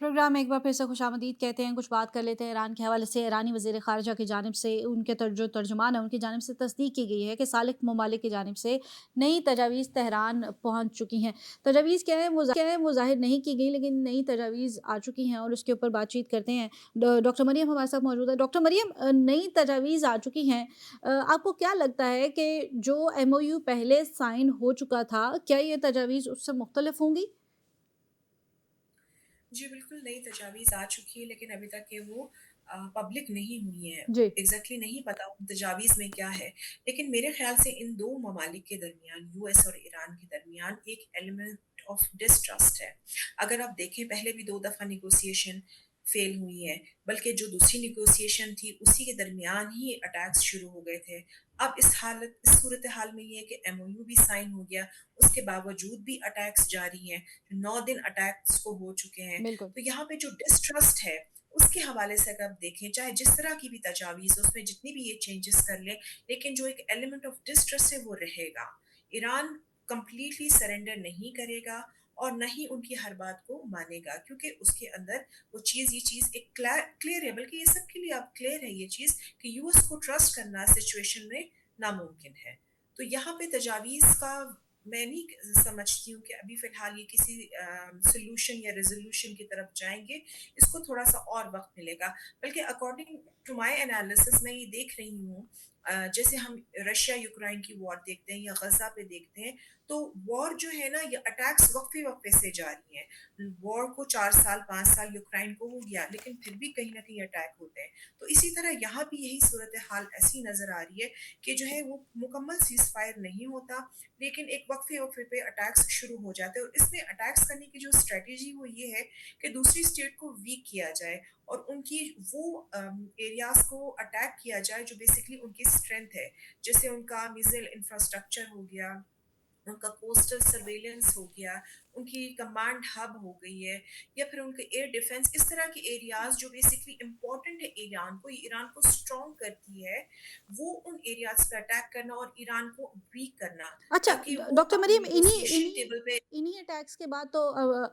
प्रोग्राम में एक बार फिर से खुशामदीद कहते हैं। कुछ बात कर लेते हैं ईरान के हवाले से। ईरानी वज़ीर ख़ारिजा की जानिब से उनके जो तर्जुमान है उनकी जानिब से तस्दीक की गई है कि सालिक ममालिक की जानिब से नई तजावीज़ तेहरान पहुँच चुकी हैं। तजावीज़ क्या है वो ज़ाहिर नहीं की गई, लेकिन नई तजावीज़ आ चुकी हैं और उसके ऊपर बातचीत करते हैं। डॉक्टर मरियम हमारे साथ मौजूद है। डॉक्टर मरियम, नई तजावीज़ आ चुकी हैं। आपको क्या लगता है कि जो MOU पहले साइन हो चुका था, क्या ये तजावीज़ उससे मुख्तलिफ होंगी? जी, बिल्कुल नई तजावीज़ आ चुकी है लेकिन अभी तक ये वो पब्लिक नहीं हुई हैं। जी। एग्ज़ैक्टली नहीं पता उन तजावीज़ में क्या है। लेकिन मेरे ख़्याल से इन 2 ममालिक के दरमियान, यूएस और ईरान के दरमियान एक एलिमेंट ऑफ डिस्ट्रस्ट है। अगर आप देखें पहले भी 2 दफ़ा नेगोशिएशन फ़ेल हुई हैं, बल्कि जो दूसरी नेगोशिएशन थी उसी के दरमियान ही अटैक्स शुरू हो गए थे। अब इस सूरत-ए-हाल में ये है कि एमओयू भी साइन हो गया, उसके बावजूद भी अटैक्स जारी हैं। 9 दिन अटैक्स को हो चुके हैं। बिल्कुल। तो यहाँ पे जो डिस्ट्रस्ट है, उसके हवाले से अगर आप देखें, चाहे जिस तरह की भी तजावीज़ हो, उसमें जितनी भी ये चेंजेस कर लें, लेकिन जो एक एलिमेंट ऑफ डिस्ट्रस्ट है, वो रहेगा। ईरान कंप्लीटली सरेंडर नहीं करेगा और ना ही उनकी हर बात को मानेगा क्योंकि उसके अंदर ये चीज़ एक क्लियर है, बल्कि ये सबके लिए अब क्लियर है ये चीज़ कि यूएस को ट्रस्ट करना सिचुएशन में नामुमकिन है। तो यहाँ पे तजावीज़ का मैं नहीं समझती हूँ कि अभी फ़िलहाल ये किसी सॉल्यूशन या रेज़ोल्यूशन की तरफ जाएँगे, इसको थोड़ा-सा और वक़्त मिलेगा। बल्कि अकॉर्डिंग टू माय एनालिसिस मैं ये देख रही हूँ جیسے ہم رشیا یوکرائن کی وار دیکھتے ہیں یا غزہ پہ دیکھتے ہیں، تو وار جو ہے نا یہ اٹیکس وقفے وقفے سے جاری ہیں. وار کو 4 سال 5 سال یوکرائن کو ہو گیا لیکن پھر بھی کہیں نہ کہیں اٹیک ہوتے ہیں. تو اسی طرح یہاں بھی یہی صورتحال ایسی نظر آ رہی ہے کہ جو ہے وہ مکمل سیز فائر نہیں ہوتا لیکن ایک وقفے وقفے پہ اٹیکس شروع ہو جاتے ہیں. اور اس میں اٹیکس کرنے کی جو اسٹریٹجی وہ یہ ہے کہ دوسری اسٹیٹ کو ویک کیا جائے اور ان کی وہ ایریاز کو اٹیک کیا جائے جو بیسکلی ان کی اسٹرینتھ ہے، جیسے ان کا میزائل انفراسٹرکچر ہو گیا، ان کا کوسٹل سرویلنس ہو گیا، ان کی کمانڈ ہب ہو گئی ہے، یا پھر ان کے ایئر ڈیفنس. اس طرح کے ایریاز جو بیسکلی امپورٹنٹ ہے ایران کو، ایران کو اسٹرانگ کرتی ہے، وہ ان ایریاز پہ اٹیک کرنا اور ایران کو ویک کرنا اچھا تاکہ وہ ڈاکٹر اپنے مریم، نیگوسیشن ٹیبل پہ. انہی اٹیکس کے بعد تو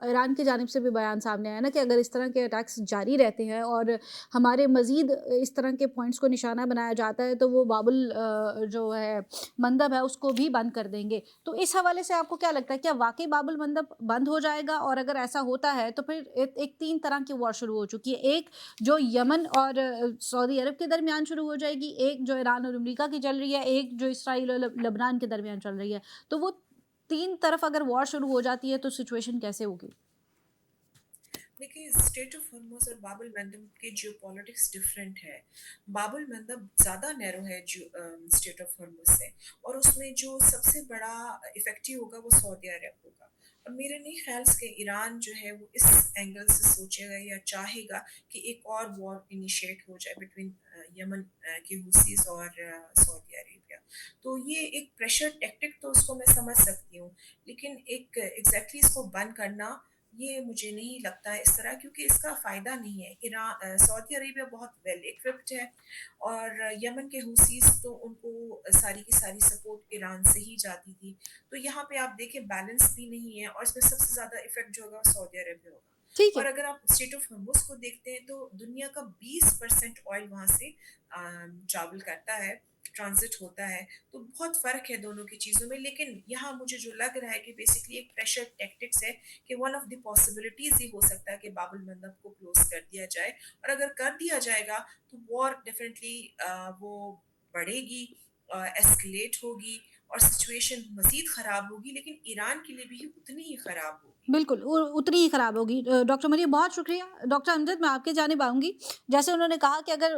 ایران کی جانب سے بھی بیان سامنے آیا نا کہ اگر اس طرح کے اٹیکس جاری رہتے ہیں اور ہمارے مزید اس طرح کے پوائنٹس کو نشانہ بنایا جاتا ہے تو وہ باب جو ہے مندب ہے اس کو بھی بند کر دیں گے. تو اس حوالے سے آپ کو کیا لگتا ہے، کیا واقعی باب المندب بند ہو جائے گا؟ اور اگر ایسا ہوتا ہے تو پھر ایک 3 طرح کی وار شروع ہو چکی ہے، ایک جو یمن اور سعودی عرب کے درمیان شروع ہو جائے گی، ایک جو ایران اور امریکہ کی چل رہی ہے، ایک جو اسرائیل اور لبنان کے درمیان چل رہی ہے. تو وہ 3 طرف اگر وار شروع ہو جاتی ہے تو سچویشن کیسے ہوگی؟ دیکھیے اسٹیٹ آف ہرمز اور باب المندب کے جیو پالیٹکس ڈفرینٹ ہے. باب المندب زیادہ نیرو ہے جو اسٹیٹ آف ہرمز سے، اور اس میں جو سب سے بڑا افیکٹو ہوگا وہ سعودی عرب ہوگا. اور میرے نہیں خیال کہ ایران جو ہے وہ اس اینگل سے سوچے گا یا چاہے گا کہ ایک اور وار انیشیٹ ہو جائے بٹوین یمن کے حوثیز اور سعودی عربیہ. تو یہ ایک پریشر ٹیکٹک تو اس کو میں سمجھ سکتی ہوں، لیکن ایک ایگزیکٹلی اس کو بند کرنا یہ مجھے نہیں لگتا ہے اس طرح، کیونکہ اس کا فائدہ نہیں ہے. سعودی عربیہ بہت ویل ایکوپڈ ہے، اور یمن کے حوثیز تو ان کو ساری کی ساری سپورٹ ایران سے ہی جاتی تھی. تو یہاں پہ آپ دیکھیں بیلنس بھی نہیں ہے، اور اس میں سب سے زیادہ افیکٹ جو ہوگا وہ سعودی عرب پہ ہوگا. ٹھیک ہے. اور اگر آپ اسٹیٹ آف ہرمز کو دیکھتے ہیں تو دنیا کا 20% آئل وہاں سے ٹریول کرتا ہے، ٹرانزٹ ہوتا ہے. تو بہت فرق ہے دونوں کی چیزوں میں. لیکن یہاں مجھے جو لگ رہا ہے کہ بیسکلی ایک پریشر ٹیکٹکس ہے کہ ون آف دی پاسبلٹیز یہ ہو سکتا ہے کہ باب المندب کو کلوز کر دیا جائے. اور اگر کر دیا جائے گا تو وار ڈیفینیٹلی وہ بڑھے گی، ایسکلیٹ ہوگی، اور سچویشن مزید خراب ہوگی، لیکن ایران کے لیے بھی اتنی ہی خراب ہوگی. بالکل اتنی ہی خراب ہوگی. ڈاکٹر مریم بہت شکریہ. ڈاکٹر امجد میں آپ کی جانب آؤں گی. جیسے انہوں نے کہا کہ اگر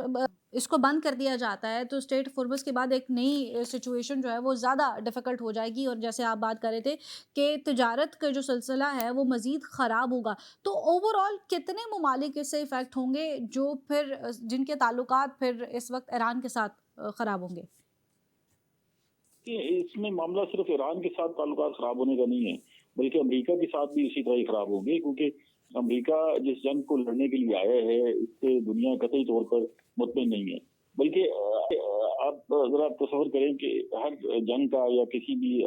اس کو بند کر دیا جاتا ہے تو اسٹیٹ فورمز کے بعد ایک نئی سچویشن جو ہے وہ زیادہ ڈیفیکلٹ ہو جائے گی، اور جیسے آپ بات کر رہے تھے کہ تجارت کا جو سلسلہ ہے وہ مزید خراب ہوگا. تو اوور آل کتنے ممالک اس سے افیکٹ ہوں گے جو پھر جن کے تعلقات پھر اس وقت ایران کے ساتھ خراب ہوں گے؟ اس میں معاملہ صرف ایران کے ساتھ تعلقات خراب ہونے کا نہیں ہے، بلکہ امریکہ کے ساتھ بھی اسی طرح ہی خراب ہوں گے، کیونکہ امریکہ جس جنگ کو لڑنے کے لیے آیا ہے اس سے دنیا قطعی طور پر مطمئن نہیں ہے. بلکہ آپ ذرا تصور کریں کہ ہر جنگ کا یا کسی بھی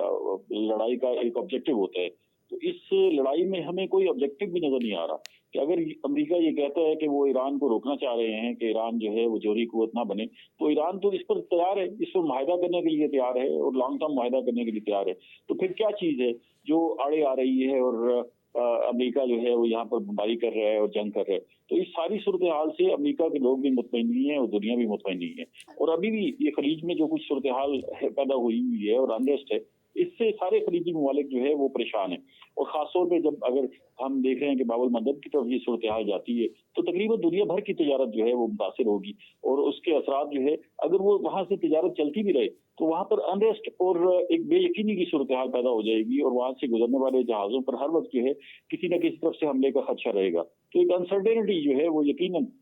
لڑائی کا ایک آبجیکٹو ہوتا ہے. تو اس لڑائی میں ہمیں کوئی آبجیکٹو بھی نظر نہیں آ رہا کہ اگر امریکہ یہ کہتا ہے کہ وہ ایران کو روکنا چاہ رہے ہیں کہ ایران جو ہے وہ جوہری قوت نہ بنے، تو ایران تو اس پر تیار ہے، اس پر معاہدہ کرنے کے لیے تیار ہے اور لانگ ٹرم معاہدہ کرنے کے لیے تیار ہے. تو پھر کیا چیز ہے جو آڑے آ رہی ہے اور امریکہ جو ہے وہ یہاں پر بمباری کر رہا ہے اور جنگ کر رہا ہے؟ تو اس ساری صورتحال سے امریکہ کے لوگ بھی مطمئن نہیں ہیں اور دنیا بھی مطمئن نہیں ہے. اور ابھی بھی یہ خلیج میں جو کچھ صورتحال پیدا ہوئی ہے اور انریسٹ ہے، اس سے سارے خلیجی ممالک جو ہے وہ پریشان ہیں. اور خاص طور پہ جب اگر ہم دیکھ رہے ہیں کہ باب المندب کی طرف یہ صورتحال جاتی ہے تو تقریباً دنیا بھر کی تجارت جو ہے وہ متاثر ہوگی، اور اس کے اثرات جو ہے اگر وہ وہاں سے تجارت چلتی بھی رہے تو وہاں پر انریسٹ اور ایک بے یقینی کی صورتحال پیدا ہو جائے گی، اور وہاں سے گزرنے والے جہازوں پر ہر وقت جو ہے کسی نہ کسی طرف سے حملے کا خدشہ رہے گا. تو ایک انسرٹینٹی جو ہے وہ یقیناً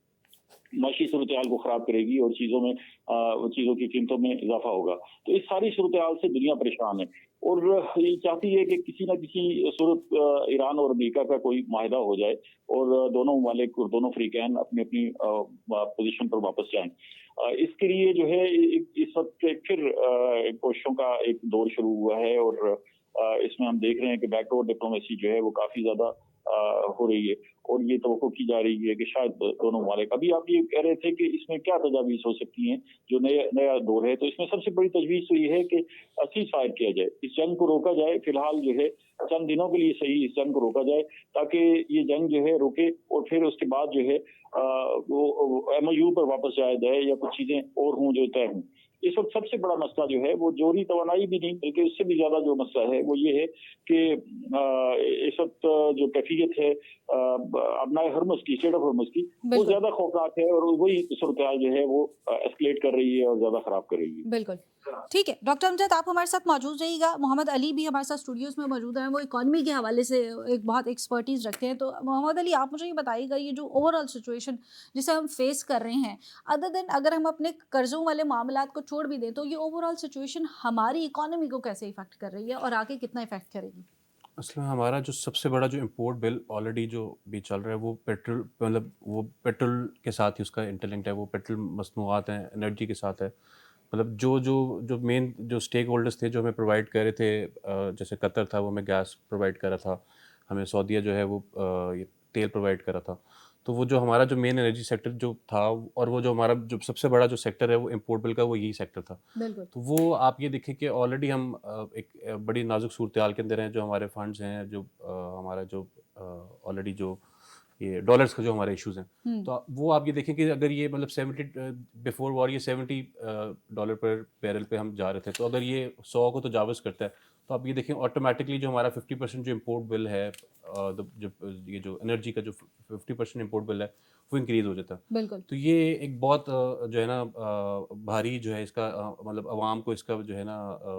معاشی صورتحال کو خراب کرے گی اور چیزوں کی قیمتوں میں اضافہ ہوگا. تو اس ساری صورتحال سے دنیا پریشان ہے اور یہ چاہتی ہے کہ کسی نہ کسی صورت ایران اور امریکہ کا کوئی معاہدہ ہو جائے اور دونوں ممالک اور دونوں فریقین اپنی اپنی پوزیشن پر واپس جائیں. اس کے لیے جو ہے اس وقت پھر کوششوں کا ایک دور شروع ہوا ہے، اور اس میں ہم دیکھ رہے ہیں کہ بیک ڈور ڈپلومیسی جو ہے وہ کافی زیادہ ہو رہی ہے، اور یہ توقع کی جا رہی ہے کہ شاید دونوں ممالک. ابھی آپ یہ کہہ رہے تھے کہ اس میں کیا تجاویز ہو سکتی ہیں جو نیا دور ہے، تو اس میں سب سے بڑی تجویز تو یہ ہے کہ سیز فائر کیا جائے، اس جنگ کو روکا جائے. فی الحال جو ہے چند دنوں کے لیے صحیح اس جنگ کو روکا جائے تاکہ یہ جنگ جو ہے روکے، اور پھر اس کے بعد جو ہے وہ ایم او یو پر واپس جایا جائے یا کچھ چیزیں اور ہوں جو طے ہوں. इस वक्त सबसे बड़ा मसला जो है वो जोहरी तवानाई भी नहीं, बल्कि उससे भी ज्यादा जो मसला है वो ये है कि इस वक्त जो कैफियत है अपना हरमुज की, स्टेट ऑफ हरमुज की, वो बिल्कुल ज्यादा खौफनाक है और वही सूरत हाल जो है वो एस्केलेट कर रही है और ज्यादा खराब कर रही है। बिल्कुल ठीक है। डॉक्टर अमजद, आप हमारे साथ मौजूद रहिएगा। मोहम्मद अली भी हमारे साथ स्टूडियोज में मौजूद हैं, वो इकॉनमी के हवाले से एक बहुत एक्सपर्टीज़ रखते हैं। तो मोहम्मद अली, आप मुझे ये बताइएगा, ये जो ओवरऑल सिचुएशन जिसे हम फेस कर रहे हैं, अदर देन अगर हम अपने कर्जों वाले मामलात को छोड़ भी दें, तो ये ओवरऑल सिचुएशन हमारी इकॉनमी को कैसे इफेक्ट कर रही है और आगे कितना इफेक्ट करेगी? असल में हमारा जो सबसे बड़ा जो इम्पोर्ट बिल ऑलरेडी जो भी चल रहा है वो पेट्रोल, मतलब वो पेट्रोल के साथ ही उसका इंटरलिंक्ड है, वो पेट्रोल मसनूआत हैं, एनर्जी के साथ है। मतलब जो जो जो मेन जो स्टेक होल्डर्स थे जो हमें प्रोवाइड कर रहे थे, जैसे कतर था वो हमें गैस प्रोवाइड कर रहा था, हमें सऊदीया जो है वो ये तेल प्रोवाइड कर रहा था। तो वो जो हमारा जो मेन एनर्जी सेक्टर जो था, और वो जो हमारा जो सबसे बड़ा जो सेक्टर है वो इम्पोर्ट बिल का, वो यही सेक्टर था। बिल्कुल तो वो आप ये देखें कि ऑलरेडी हम एक बड़ी नाजुक सूरत हाल के अंदर हैं। जो हमारे फंड्स हैं, जो हमारा जो ऑलरेडी जो ये डॉलर्स का जो हमारे इश्यूज़ हैं, तो वो आप ये देखें कि अगर ये मतलब 70 बिफोर वॉर ये $70 पर बैरल पे हम जा रहे थे, तो अगर ये 100 को तो जावज़ करता है, तो आप ये देखें ऑटोमेटिकली जो हमारा 50% जो इम्पोर्ट बिल है, जो ये जो एनर्जी का जो 50% इम्पोर्ट बिल है वो इंक्रीज़ हो जाता है। बिल्कुल तो ये एक बहुत जो है ना भारी जो है इसका मतलब आवाम को इसका जो है ना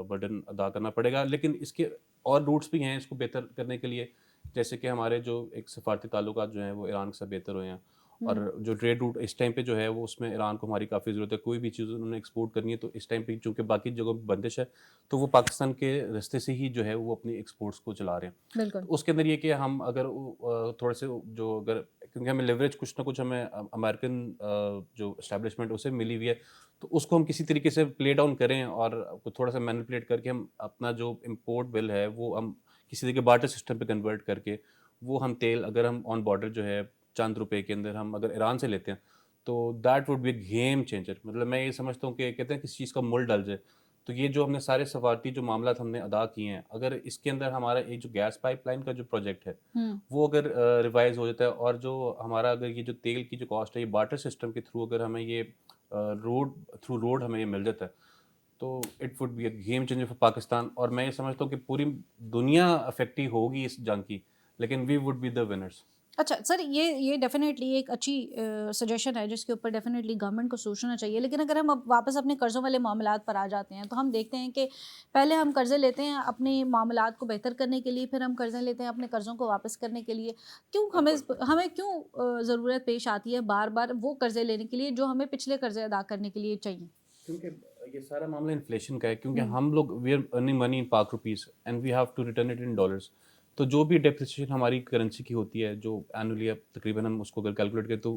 बर्डन अदा करना पड़ेगा। लेकिन इसके और रूट्स भी हैं इसको बेहतर करने के लिए, जैसे कि हमारे जो एक सफारती ताल्लुकात जो हैं वो ईरान के साथ बेहतर हुए हैं, और जो ट्रेड रूट इस टाइम पे जो है वो उसमें ईरान को हमारी काफ़ी ज़रूरत है। कोई भी चीज़ उन्होंने एक्सपोर्ट करनी है तो इस टाइम पे चूँकि बाकी जगहों पे बंदिश है, तो वो पाकिस्तान के रास्ते से ही जो है वो अपनी एक्सपोर्ट्स को चला रहे हैं। बिल्कुल तो उसके अंदर ये कि हम अगर थोड़े से जो अगर, क्योंकि हमें लेवरेज कुछ ना कुछ हमें अमेरिकन जो इस्टेब्लिशमेंट उसे मिली हुई है, तो उसको हम किसी तरीके से प्ले डाउन करें और थोड़ा सा मैनिपुलेट करके हम अपना जो इम्पोर्ट बिल है वो हम किसी तरीके बार्टर सिस्टम पे कन्वर्ट करके वो हम तेल अगर हम ऑन बॉर्डर जो है चंद रुपए के अंदर हम अगर ईरान से लेते हैं, तो that would be game changer. मतलब मैं ये समझता हूँ कि कहते हैं किसी चीज़ का मुल डल जाए, तो ये जो हमने सारे सफारती जो मामला हमने अदा किए हैं, अगर इसके अंदर हमारा एक जो गैस पाइपलाइन का जो प्रोजेक्ट है वो अगर रिवाइज हो जाता है, और जो हमारा अगर ये जो तेल की जो कॉस्ट है ये बार्टर सिस्टम के थ्रू अगर हमें ये रोड हमें ये मिल जाता है, तो it would be a game changer for Pakistan. और मैं ये समझता हूँ कि पूरी दुनिया अफेक्ट होगी इस जंग की, लेकिन we would be the winners. अच्छा सर, ये डेफिनेटली एक अच्छी सजेशन है जिसके ऊपर डेफिनेटली गवर्नमेंट को सोचना चाहिए। लेकिन अगर हम अब वापस अपने कर्ज़ों वाले मामलात पर आ जाते हैं, तो हम देखते हैं कि पहले हम कर्ज़े लेते हैं अपने मामलात को बेहतर करने के लिए, फिर हम कर्ज़े लेते हैं अपने कर्ज़ों को वापस करने के लिए। क्यों हमें क्यों ज़रूरत पेश आती है बार बार वो कर्ज़े लेने के लिए जो हमें पिछले कर्ज़े अदा करने के लिए चाहिए? क्योंकि ये सारा मामला इन्फ्लेशन का है, क्योंकि हम लोग we are earning money in Pak rupees and we have to return it in dollars. तो जो भी डेप्रिसिएशन हमारी करेंसी की होती है, जो एनुअली अब तकरीबन हम उसको अगर कैलकुलेट करें तो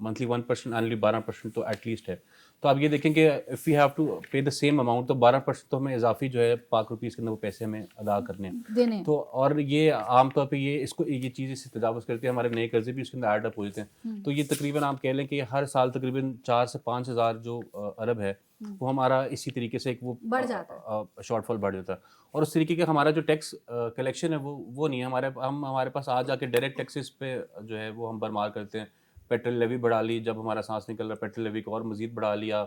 मंथली 1%, एनुअली 12% तो एटलीस्ट है। तो आप ये देखें कि इफ़ यू हैव टू पे द सेम अमाउंट, तो 12% तो हमें इजाफी जो है पाक रुपीज़ के अंदर वो पैसे हमें अदा करने हैं देने तो। और ये आमतौर पे ये चीज़ इससे तजावज़ करती है, हमारे नए कर्जे भी उसके अंदर ऐड अप हो जाते हैं। तो ये तकरीबन आप कह लें कि हर साल तकरीबन 4 से 5 हज़ार जो अरब है वो हमारा इसी तरीके से एक वो बढ़ जाता शॉर्टफॉल बढ़ जाता है। और उस तरीके का हमारा जो टैक्स कलेक्शन है वो नहीं है हमारे पास आज जाके डायरेक्ट टैक्सेस पे जो है वो हम बरमार करते हैं। पेट्रोल लेवी बढ़ा ली, जब हमारा सांस निकल रहा पेट्रोल लेवी को और मज़ीद बढ़ा लिया।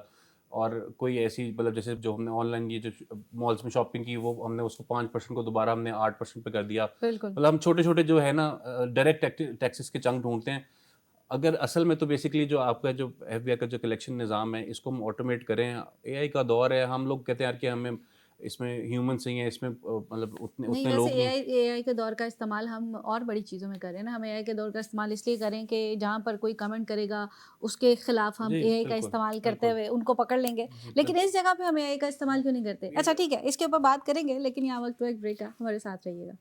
और कोई ऐसी मतलब जैसे जो हमने ऑनलाइन ये जो मॉल्स में शॉपिंग की वो हमने उसको 5% को दोबारा हमने 8% पे कर दिया। बिल्कुल मतलब हम छोटे छोटे जो है ना डायरेक्ट टैक्सेस के चंक ढूंढते हैं। अगर असल में तो बेसिकली जो आपका जो FBI का जो कलेक्शन निज़ाम है इसको हम ऑटोमेट करें। AI का दौर है, हम लोग कहते हैं यार कि हमें इसमें ह्यूमन चाहिए, इसमें मतलब उतने नहीं, उतने लोग वैसे नहीं। AI के दौर का इस्तेमाल हम और बड़ी चीज़ों में करें ना। हम AI के दौर का इस्तेमाल इसलिए करें कि जहाँ पर कोई कमेंट करेगा उसके खिलाफ हम जी AI का बिल्कुल इस्तेमाल करते बिल्कुल हुए उनको पकड़ लेंगे। जी लेकिन बिल्कुल। इस जगह पे हम AI का इस्तेमाल क्यों नहीं करते? अच्छा ठीक है, इसके ऊपर बात करेंगे, लेकिन यहाँ वक्त एक ब्रेक का, हमारे साथ रहिएगा।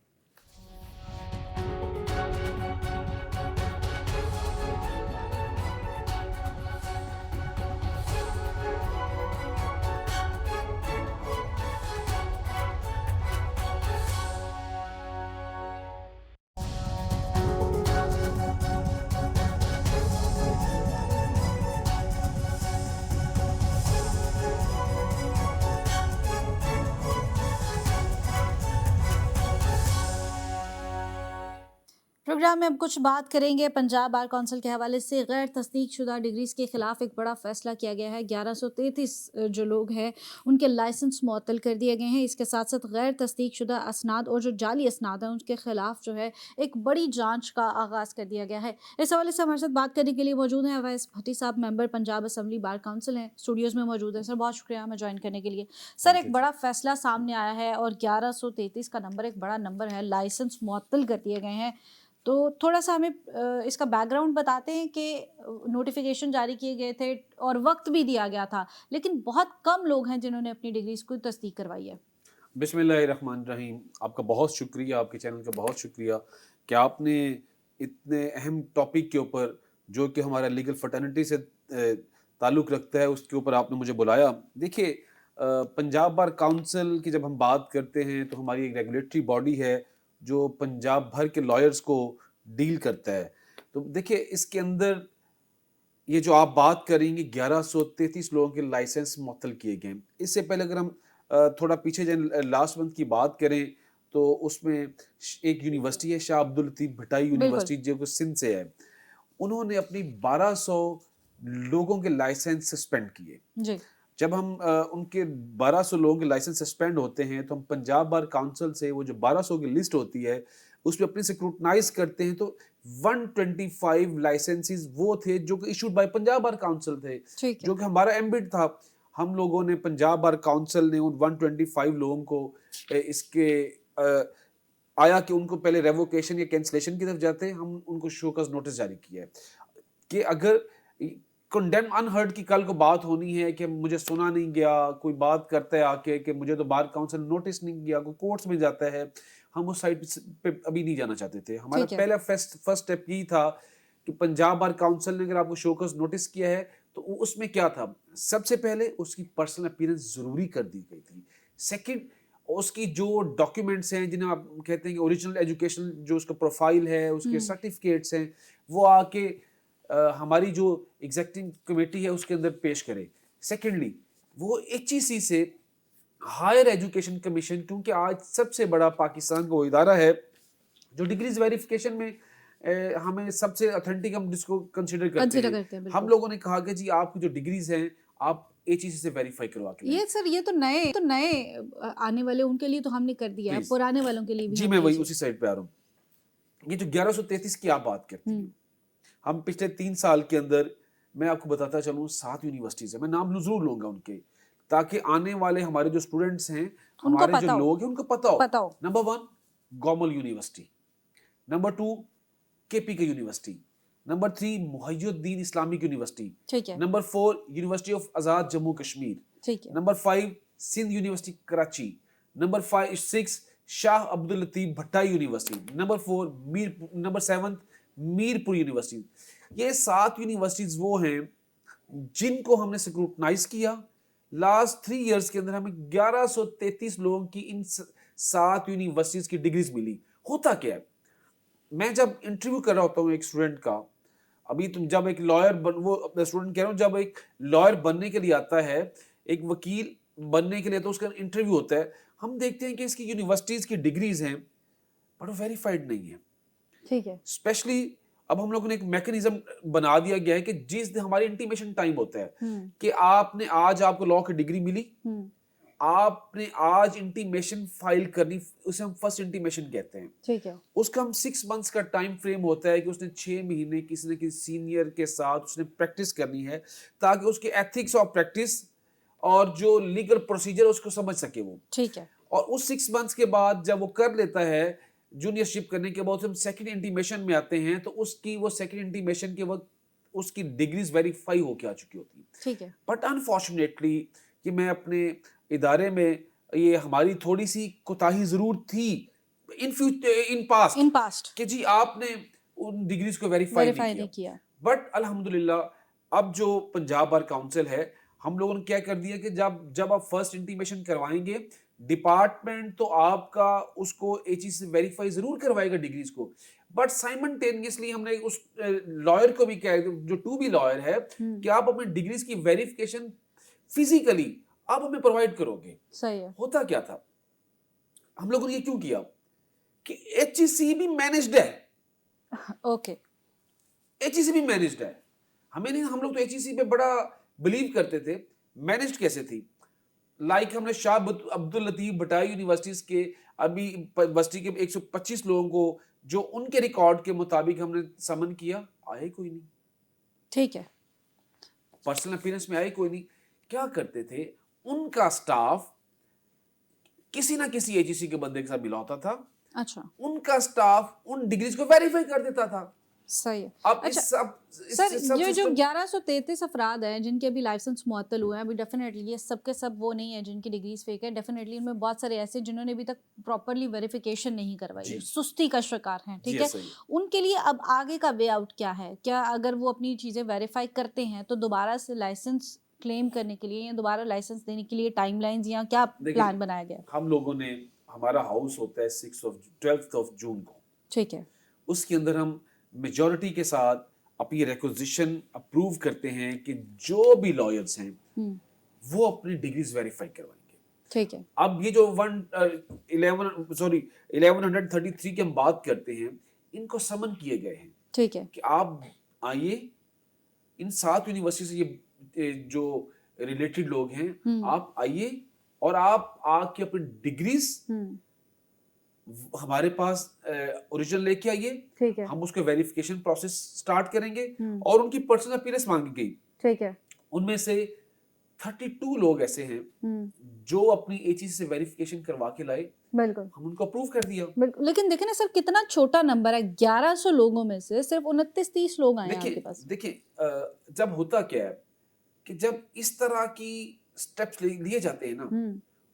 प्रोग्राम में अब कुछ बात करेंगे पंजाब बार काउंसिल के हवाले से गैर तस्दीक शुदा डिग्रीज के खिलाफ एक बड़ा फैसला किया गया है। 1133 जो लोग हैं उनके लाइसेंस मुअत्तल कर दिए गए हैं। इसके साथ साथ गैर तस्दीक शुदा असनाद और जो जाली असनाद हैं उनके खिलाफ जो है एक बड़ी जांच का आगाज़ कर दिया गया है। इस हवाले से हमारे साथ बात करने के लिए मौजूद हैं अवैस भट्टी साहब, member Punjab assembly bar council हैं, स्टूडियोज़ में मौजूद हैं। सर बहुत शुक्रिया हमें ज्वाइन करने के लिए। सर एक बड़ा फैसला सामने आया है और 1133 का नंबर एक बड़ा नंबर है, लाइसेंस मुअत्तल कर दिए गए हैं। तो थोड़ा सा हमें इसका बैकग्राउंड बताते हैं कि नोटिफिकेशन जारी किए गए थे और वक्त भी दिया गया था, लेकिन बहुत कम लोग हैं जिन्होंने अपनी डिग्रीज को तस्दीक करवाई है। बिस्मिल्लाहिर्रहमानिर्रहीम। आपका बहुत शुक्रिया, आपके चैनल का बहुत शुक्रिया कि आपने इतने अहम टॉपिक के ऊपर जो कि हमारा लीगल फर्टर्निटी से ताल्लुक़ रखता है उसके ऊपर आपने मुझे बुलाया। देखिए, पंजाब बार काउंसिल की जब हम बात करते हैं तो हमारी एक रेगुलेटरी बॉडी है जो पंजाब भर के लॉयर्स को डील करता है। तो देखिए, इसके अंदर ये जो आप बात करेंगे 1133 लोगों के लाइसेंस मुअत्तल किए गए। इससे पहले अगर हम थोड़ा पीछे जाए, लास्ट मंथ की बात करें तो उसमें एक यूनिवर्सिटी है, शाह अब्दुल लतीफ भट्टाई यूनिवर्सिटी, जो कि सिंध से है। उन्होंने अपनी 1200 लोगों के लाइसेंस सस्पेंड किए। जी। जब हम उनके 1200 लोगों के लाइसेंस सस्पेंड होते हैं तो हम पंजाब बार काउंसिल से वो जो 1200 की लिस्ट होती है उसमें अपने स्क्रूटनाइज करते हैं तो 125 लाइसेंसेस वो थे जो कि issued by Punjab bar council थे, जो कि हमारा एम्बिट था। हम लोगों ने, पंजाब बार काउंसिल ने उन 125 लोगों को इसके आया कि उनको पहले रेवोकेशन या कैंसलेशन की तरफ जाते हैं, हम उनको शोकस नोटिस जारी किया है कि अगर कंडेम अनहर्ड की कल को बात होनी है कि मुझे सुना नहीं गया, कोई बात करता है आके कि मुझे तो बार काउंसिल नोटिस नहीं किया, कोई कोर्ट्स में जाता है, हम उस साइड पे अभी नहीं जाना चाहते थे। हमारा पहला फर्स्ट स्टेप यही था कि पंजाब बार काउंसिल ने अगर आपको शोकस नोटिस किया है तो उसमें क्या था, सबसे पहले उसकी पर्सनल अपीयरेंस जरूरी कर दी गई थी। सेकंड, उसकी जो डॉक्यूमेंट्स हैं जिन्हें आप कहते हैं कि ओरिजिनल एजुकेशन, जो उसका प्रोफाइल है, उसके सर्टिफिकेट्स हैं, वो आके हमारी जो एग्जीक्यूटिव कमेटी है उसके अंदर पेश करे। सेकेंडली, वो HEC से हायर एजुकेशन कमीशन, क्योंकि आज सबसे बड़ा पाकिस्तान का वो इदारा है जो डिग्रीज वेरिफिकेशन में हमें सबसे ऑथेंटिक हम जिसको कंसिडर करते हैं। हम लोगों ने कहा कि जी आपकी जो डिग्रीज हैं आप HEC से वेरीफाई करवा के। ये सर ये तो नए आने वाले उनके लिए तो हमने कर दिया है, पुराने वालों के लिए भी। जी, मैं वही उसी साइड पे आ रहा हूँ। ये जो 1133 की आप बात करते हैं, हम पिछले 3 साल के अंदर, मैं आपको बताता चलूँ, 7 यूनिवर्सिटीज है, मैं नाम जरूर लूंगा उनके, ताकि आने वाले हमारे जो स्टूडेंट्स हैं, हमारे जो लोग हैं, उनको पता हो। Number 1 Gomal university, number 2 KPK university, number 3 Mohiuddin Islamic university, ठीक है, number 4 university of Azad Jammu Kashmir, ठीक है, number 5 Sindh university Karachi, number 6 Shah Abdul Latif Bhittai university, number 7 Mirpur university. ये 7 यूनिवर्सिटीज वो हैं जिनको हमने स्क्रूटनाइज किया। लास्ट 3 इयर्स के अंदर हमें 1133 लोगों की इन 7 यूनिवर्सिटीज की डिग्रीज मिली। होता क्या है, मैं जब इंटरव्यू कर रहा होता हूँ एक स्टूडेंट का, अभी तुम जब एक लॉयर वो स्टूडेंट कह रहा हूँ, जब एक लॉयर बनने के लिए आता है, एक वकील बनने के लिए, तो उसका इंटरव्यू होता है, हम देखते हैं कि इसकी यूनिवर्सिटीज की डिग्रीज हैं बट वो वेरीफाइड नहीं है। ठीक है, स्पेशली अब हम लोगों ने एक मैकेनिज्म बना दिया गया है कि जिस दिन हमारी इंटीमेशन टाइम होता है कि आपने आज, आपको लॉ की डिग्री मिली, आपने आज इंटीमेशन फाइल करनी, उसे हम फर्स्ट इंटीमेशन कहते हैं। ठीक है, उसका हम 6 मंथ्स का टाइम फ्रेम होता है कि उसने 6 महीने किसी न किसी सीनियर के साथ उसने प्रैक्टिस करनी है, ताकि उसके एथिक्स ऑफ प्रैक्टिस और जो लीगल प्रोसीजर उसको समझ सके वो। ठीक है, और उस 6 मंथ्स के बाद जब वो कर लेता है, जूनियरशिप करने के बाद हम सेकंड इंटीमेशन में आते हैं, तो उसकी वो सेकंड इंटीमेशन के वक्त उसकी डिग्रीज वेरीफाई होके आ चुकी होती है। ठीक है, बट अनफॉर्चुनेटली कि मैं अपने इदारे में, ये हमारी थोड़ी सी कोताही जरूर थी इन पास्ट कि जी आपने उन डिग्रीज को वेरीफाई नहीं किया। बट अल्हम्दुलिल्लाह अब जो पंजाब बार काउंसिल है, हम लोगों ने क्या कर दिया कि जब आप फर्स्ट इंटीमेशन करवाएंगे, डिपार्टमेंट तो आपका उसको HEC से वेरीफाई जरूर करवाएगा डिग्रीज को, बट साइमल्टेनियसली हमने उस लॉयर को भी कहा, जो टू बी लॉयर है, कि आप अपने डिग्रीज की वेरिफिकेशन फिजिकली आप हमें प्रोवाइड करोगे। सही है। होता क्या था, हम लोगों ने ये क्यों किया कि HEC भी मैनेज्ड है, ओके। एचईसी भी मैनेज्ड है। हमें नहीं, हम लोग तो एचईसी पे बड़ा बिलीव करते थे। मैनेज्ड कैसे थी? लाइक हमने शाह अब्दुल लतीफ भटाई यूनिवर्सिटीज के अभी यूनिवर्सिटी के 125 लोगों को जो उनके रिकॉर्ड के मुताबिक हमने समन किया, आए कोई नहीं। ठीक है। पर्सनल अपीयरेंस में आए कोई नहीं। क्या करते थे? उनका स्टाफ किसी ना किसी एचईसी के बंदे के साथ मिला होता था। अच्छा, उनका स्टाफ उन डिग्रीज को वेरीफाई कर देता था। सही है। अब अच्छा, इस सर सब ये जो सिस्टम 1133 अफराद हैं जिनके अभी लाइसेंस मुअत्तल हुए हैं, अभी डेफिनेटली ये सब के सब वो नहीं है जिनकी डिग्रीज फेक है। डेफिनेटली इनमें बहुत सारे ऐसे जिन्होंने अभी तक प्रॉपरली वेरिफिकेशन नहीं करवाई जी। है, सुस्ती का शिकार हैं, ठीक जी, है। सही है। उनके लिए अब आगे का वे आउट क्या है? क्या अगर वो अपनी चीज़ें वेरीफाई करते हैं तो दोबारा से लाइसेंस क्लेम करने के लिए या दोबारा लाइसेंस देने के लिए टाइमलाइंस या क्या देखिए, प्लान बनाया गया है? हम लोगों ने, हमारा हाउस होता है 12th ऑफ जून को, ठीक है। उसके अंदर हम मेजॉरिटी के साथ अपनी रिक्वेजिशन अप्रूव करते हैं कि जो भी लॉयर्स हैं वो अपनी डिग्रीज वेरीफाई करवाएंगे। ठीक है। अब ये जो 1133 की हम बात करते हैं, इनको समन किए गए हैं ठीक है। कि आप आइए, इन 7 यूनिवर्सिटी से ये जो रिलेटेड लोग हैं, आप आइए और आप आके अपनी डिग्रीज हमारे पास ओरिजिनल लेके आइए। ठीक है। हम उसके वेरिफिकेशन प्रोसेस स्टार्ट करेंगे और उनकी पर्सनल अपीयरेंस मांगी गई। ठीक है। उनमें से 32 लोग ऐसे हैं जो अपनी एचईसी से वेरिफिकेशन करवा के लाए, बिल्कुल हम उनको अप्रूव कर दिया। बिल्कुल। लेकिन देखें ना सर, कितना छोटा नंबर है, 1100 लोगों में से सिर्फ 29-30 लोग आए हैं आपके पास। देखिए जब होता क्या है कि जब इस तरह की स्टेप्स लिए जाते हैं ना,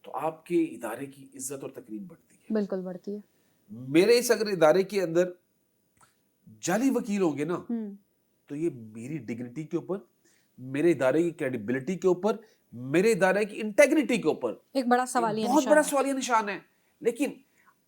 तो आपके इदारे की इज्जत और तकरीम बढ़ती है। बिल्कुल बढ़ती है। मेरे इस अगर इदारे के अंदर जाली वकील होंगे ना, तो ये मेरी डिग्निटी के ऊपर, मेरे इदारे की क्रेडिबिलिटी के ऊपर, मेरे इदारे की इंटेग्रिटी के ऊपर एक बड़ा सवालिया बहुत निशान बड़ा है। सवालिया निशान है। लेकिन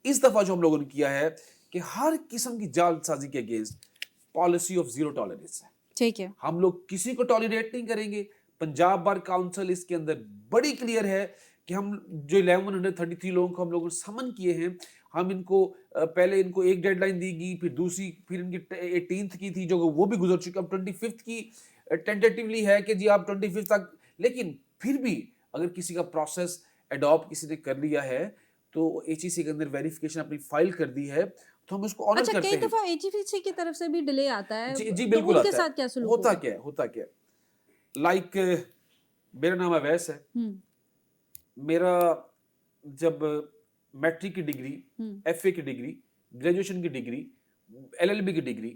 इस दफा जो हम लोगों ने किया है कि हर किस्म की जालसाजी के against policy of zero tolerance है। ठीक है। हम लोग किसी को टॉलरेट नहीं करेंगे। पंजाब बार काउंसिल इसके अंदर बड़ी क्लियर है कि हम जो 1133 लोगों को हम लोगों ने समन किए हैं, हम इनको पहले इनको एक डेडलाइन दी गई, फिर दूसरी, फिर इनकी 18th की थी जो वो भी गुजर चुकी, अब 25th की टेंटेटिवली है कि जी आप 25th तक। लेकिन फिर भी अगर किसी का प्रोसेस अडॉप्ट किसी ने कर लिया है तो एचईसी के अंदर वेरिफिकेशन अपनी फाइल कर दी है, तो हम उसको ऑनर अच्छा, करते कई हैं। दफा एचईसी की तरफ से भी डिले आता है। जी तो बिल्कुल उनके आता है। साथ क्या सलूक होता होगा? क्या है, होता क्या है, लाइक मेरा नाम अवैस है। मेरा जब मैट्रिक की डिग्री, एफए की डिग्री, ग्रेजुएशन की डिग्री, एलएलबी की डिग्री,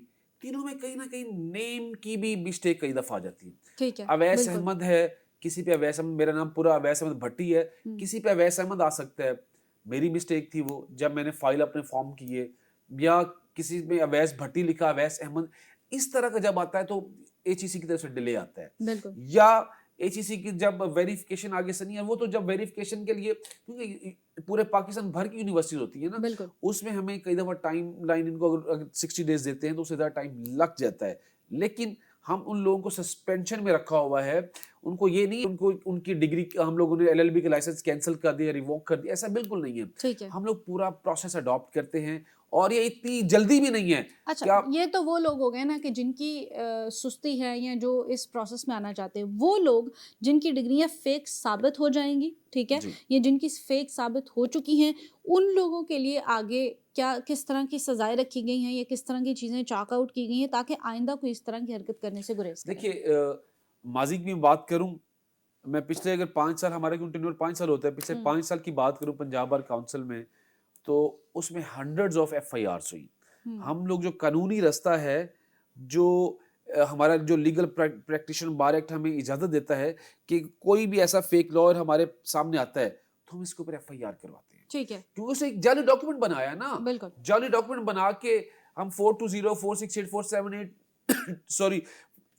तीनों में कहीं ना कहीं नेम की भी मिस्टेक कई दफा आ जाती है। ठीक है। अवैस बिल्कुल। अहमद है, किसी पे अवैस अहमद, मेरा नाम पूरा अवैस अहमद भट्टी है, किसी पे अवैस अहमद आ सकता है। मेरी मिस्टेक थी वो, जब मैंने फाइल अपने फॉर्म किए, या किसी में अवैस भट्टी लिखा, अवैस अहमद, इस तरह का जब आता है तो एचईसी की तरफ से डिले आता है। बिल्कुल। या एचईसी की जब वेरिफिकेशन आगे से नहीं है, वो तो जब वेरिफिकेशन के लिए, क्योंकि पूरे पाकिस्तान भर की यूनिवर्सिटी होती है ना, बिल्कुल। उसमें हमें कई दफा टाइम लाइन इनको अगर 60 डेज देते हैं तो उससे ज्यादा टाइम लग जाता है। लेकिन हम उन लोगों को सस्पेंशन में रखा हुआ है, उनको ये नहीं, उनको उनकी डिग्री हम लोगों ने एलएलबी के लाइसेंस कैंसिल कर दिया, रिवोक कर दिया, ऐसा बिल्कुल नहीं है। ठीक है। हम लोग पूरा प्रोसेस अडॉप्ट करते हैं और ये इतनी जल्दी भी नहीं है। अच्छा, क्या ये तो वो लोग हो गए ना कि जिनकी सुस्ती है या जो इस प्रोसेस में आना चाहते हैं, वो लोग जिनकी डिग्रियां फेक साबित हो जाएंगी, ठीक है, जी। ये जिनकी फेक साबित हो चुकी हैं, उन लोगों के लिए आगे क्या किस तरह की सजाएं रखी गई हैं या किस तरह की चीज़ें चाक आउट की गई हैं ताकि आइंदा कोई इस तरह की हरकत करने से गुरेज करें? देखिए माजी की मैं बात करूं, मैं पिछले अगर 5 साल, हमारे टेन्योर 5 साल होता है, पिछले 5 साल की बात करूं पंजाब बार काउंसिल में, तो उसमें हंड्रेड्स ऑफ एफआईआर्स हुई। हम लोग जो कानूनी रास्ता है, जो हमारा जो लीगल प्रैक्टिशनर बार एक्ट हमें इजाजत देता है कि कोई भी ऐसा फेक लॉयर हमारे सामने आता है तो हम इसके ऊपर एफआईआर करवाते हैं। ठीक है। क्योंकि उसे एक जाली डॉक्यूमेंट बनाया ना, बिल्कुल। जाली डॉक्यूमेंट बना के हम 420 468 478 सॉरी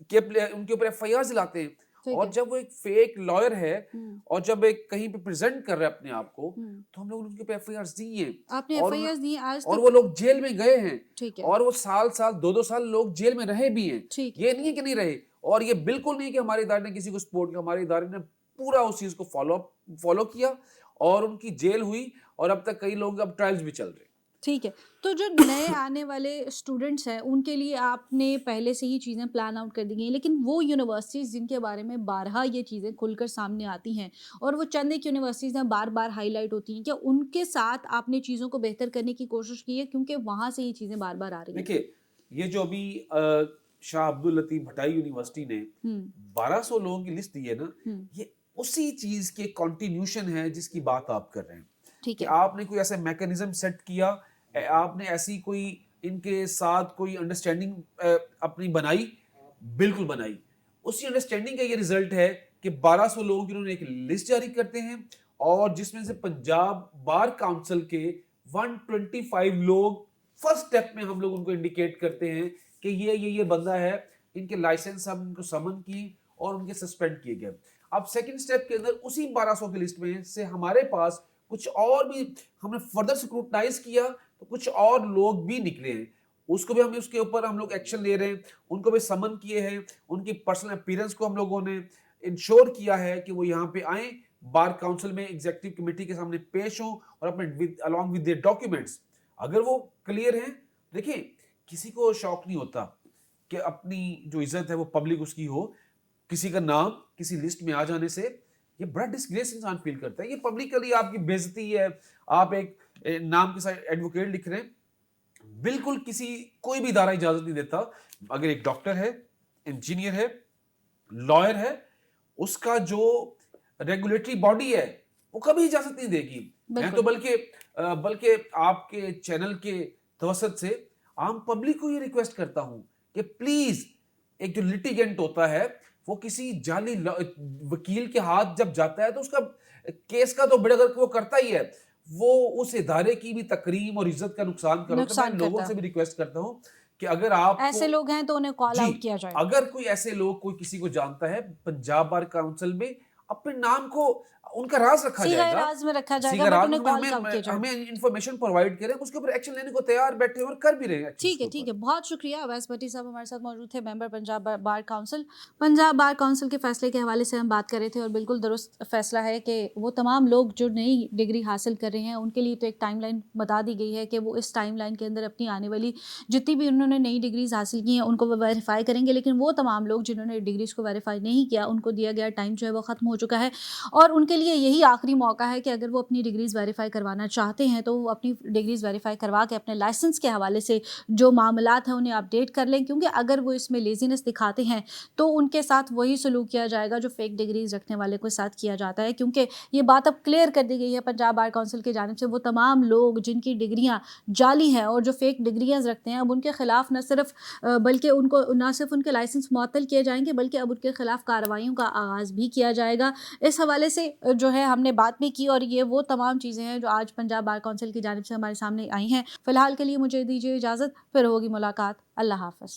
के उनके ऊपर एफआईआर दिलाते हैं। ठीक और है। जब वो एक फेक लॉयर है और जब एक कहीं पे प्रेजेंट कर रहा है अपने आप को, तो हम लोग उनके ऊपर एफआईआर दी हैं। आपने और एफआईआर दी आज और तक? वो लोग जेल में गए हैं। ठीक है। और वो साल 2-2 साल लोग जेल में रहे भी हैं। ठीक है। ये नहीं है कि नहीं रहे। और ये बिल्कुल नहीं कि हमारे इदारे ने किसी को सपोर्ट किया, हमारे इदारे ने पूरा उस चीज को फॉलो किया और उनकी जेल हुई और अब तक कई लोगों के अब ट्रायल्स भी चल रहे हैं। ٹھیک ہے، تو جو نئے آنے والے اسٹوڈنٹس ہیں ان کے لیے آپ نے پہلے سے ہی چیزیں پلان آؤٹ کر دی گئی ہیں، لیکن وہ یونیورسٹیز جن کے بارے میں بارہا یہ چیزیں کھل کر سامنے آتی ہیں اور وہ چند ایک یونیورسٹیز ہیں بار بار ہائی لائٹ ہوتی ہیں، کیا ان کے ساتھ آپ نے چیزوں کو بہتر کرنے کی کوشش کی ہے کیونکہ وہاں سے یہ چیزیں بار بار آ رہی ہیں؟ دیکھیے یہ جو ابھی شاہ عبد اللطیف بھٹائی یونیورسٹی نے ہوں 1200 لوگوں کی لسٹ دی ہے نا، ہوں یہ اسی چیز کے کنٹینیوشن ہے جس کی بات آپ کر رہے ہیں ٹھیک کہ ہے، آپ نے کوئی ایسا میکانزم سیٹ کیا، آپ نے ایسی کوئی ان کے ساتھ کوئی انڈرسٹینڈنگ اپنی بنائی، بالکل بنائی. اسی انڈرسٹینڈنگ کا یہ ریزلٹ ہے کہ 1200 لوگ جنہوں نے ایک لسٹ جاری کرتے ہیں اور جس میں سے پنجاب بار کاؤنسل کے 125 لوگ فرسٹ سٹیپ میں ہم لوگ ان کو انڈیکیٹ کرتے ہیں کہ یہ بندہ ہے، ان کے لائسنس ہم ان کو سمن کی اور ان کے سسپینڈ کیے گئے. اب سیکنڈ سٹیپ کے اندر اسی 1200 کی لسٹ میں سے ہمارے پاس کچھ اور بھی ہم نے فردر سکروٹنائز کیا تو کچھ اور لوگ بھی نکلے ہیں، اس کو بھی ہم اس کے اوپر ہم لوگ ایکشن لے رہے ہیں، ان کو بھی سمن کیے ہیں، ان کی پرسنل اپیرنس کو ہم لوگوں نے انشور کیا ہے کہ وہ یہاں پہ آئیں، بار کاؤنسل میں ایگزیکٹو کمیٹی کے سامنے پیش ہوں اور اپنے along with their documents اگر وہ کلیئر ہیں. دیکھیں کسی کو شوق نہیں ہوتا کہ اپنی جو عزت ہے وہ پبلک اس کی ہو، کسی کا نام کسی لسٹ میں آ جانے سے یہ بڑا ڈسگریس انسان فیل کرتا ہے، یہ پبلکلی آپ کی بےعزتی ہے. آپ ایک نام کے ساتھ ایڈوکیٹ لکھ رہے ہیں، بالکل کوئی بھی ادارہ اجازت نہیں دیتا. اگر ایک ڈاکٹر ہے، انجینئر ہے، لائر ہے، اس کا جو ریگولیٹری باڈی ہے وہ کبھی اجازت نہیں دے گی. میں تو بلکہ آپ کے چینل کے توسط سے عام پبلک کو یہ ریکویسٹ کرتا ہوں کہ پلیز ایک جو لٹیگنٹ ہوتا ہے وہ کسی جعلی وکیل کے ہاتھ جب جاتا ہے تو اس کا کیس کا تو بڑا گھر وہ کرتا ہی ہے، وہ اس ادارے کی بھی تکریم اور عزت کا نقصان کرتا ہے. میں لوگوں سے بھی ریکویسٹ کرتا ہوں کہ اگر آپ ایسے لوگ ہیں تو انہیں کال آؤٹ کیا جائے. اگر کوئی ایسے لوگ کوئی کسی کو جانتا ہے پنجاب بار کاؤنسل میں اپنے نام کو ان کا راز رکھا جائے گا، راز میں رکھا جائے گا، سیگا بٹ راز انہیں میں کال آؤٹ کیا جائے. ہمیں انفارمیشن پرووائڈ کریں، اس کے اوپر ایکشن لینے کو تیار بیٹھے اور کر بھی رہے ہیں. ٹھیک ہے، بہت شکریہ. اویس بھٹی صاحب ہمارے ساتھ موجود تھے، ممبر پنجاب بار کاؤنسل. پنجاب بار کاؤنسل کے فیصلے کے حوالے سے ہم بات کر رہے تھے اور بالکل درست فیصلہ ہے کہ وہ تمام لوگ جو نئی ڈگری حاصل کر رہے ہیں ان کے لیے تو ایک ٹائم لائن بتا دی گئی ہے کہ وہ اس ٹائم لائن کے اندر اپنی آنے والی جتنی بھی انہوں نے نئی ڈگریز حاصل کی ہیں ان کو وہ ویریفائی کریں گے. لیکن وہ تمام لوگ جنہوں نے ڈگریز کو ویریفائی نہیں کیا ان کو دیا گیا ٹائم جو ہے وہ ختم ہو چکا ہے اور ان کے لیے یہی آخری موقع ہے کہ اگر وہ اپنی ڈگریز ویریفائی کروانا چاہتے ہیں تو وہ اپنی ڈگریز ویریفائی کروا کے اپنے لائسنس کے حوالے سے جو معاملات ہیں انہیں اپڈیٹ کر لیں، کیونکہ اگر وہ اس میں لیزینس دکھاتے ہیں تو ان کے ساتھ وہی سلوک کیا جائے گا جو فیک ڈگریز رکھنے والے کے ساتھ کیا جاتا ہے. کیونکہ یہ بات اب کلیئر کر دی گئی ہے پنجاب بار کونسل کی جانب سے، وہ تمام لوگ جن کی ڈگریاں جعلی ہیں اور جو فیک ڈگریاں رکھتے ہیں اب ان کے خلاف نہ صرف ان کے لائسنس معطل کیے جائیں گے بلکہ اب ان کے خلاف کارروائیوں کا آغاز بھی کیا جائے گا. اس حوالے سے جو ہے ہم نے بات بھی کی اور یہ وہ تمام چیزیں ہیں جو آج پنجاب بار کونسل کی جانب سے ہمارے سامنے آئی ہیں. فی الحال کے لیے مجھے دیجیے اجازت، پھر ہوگی ملاقات. اللہ حافظ.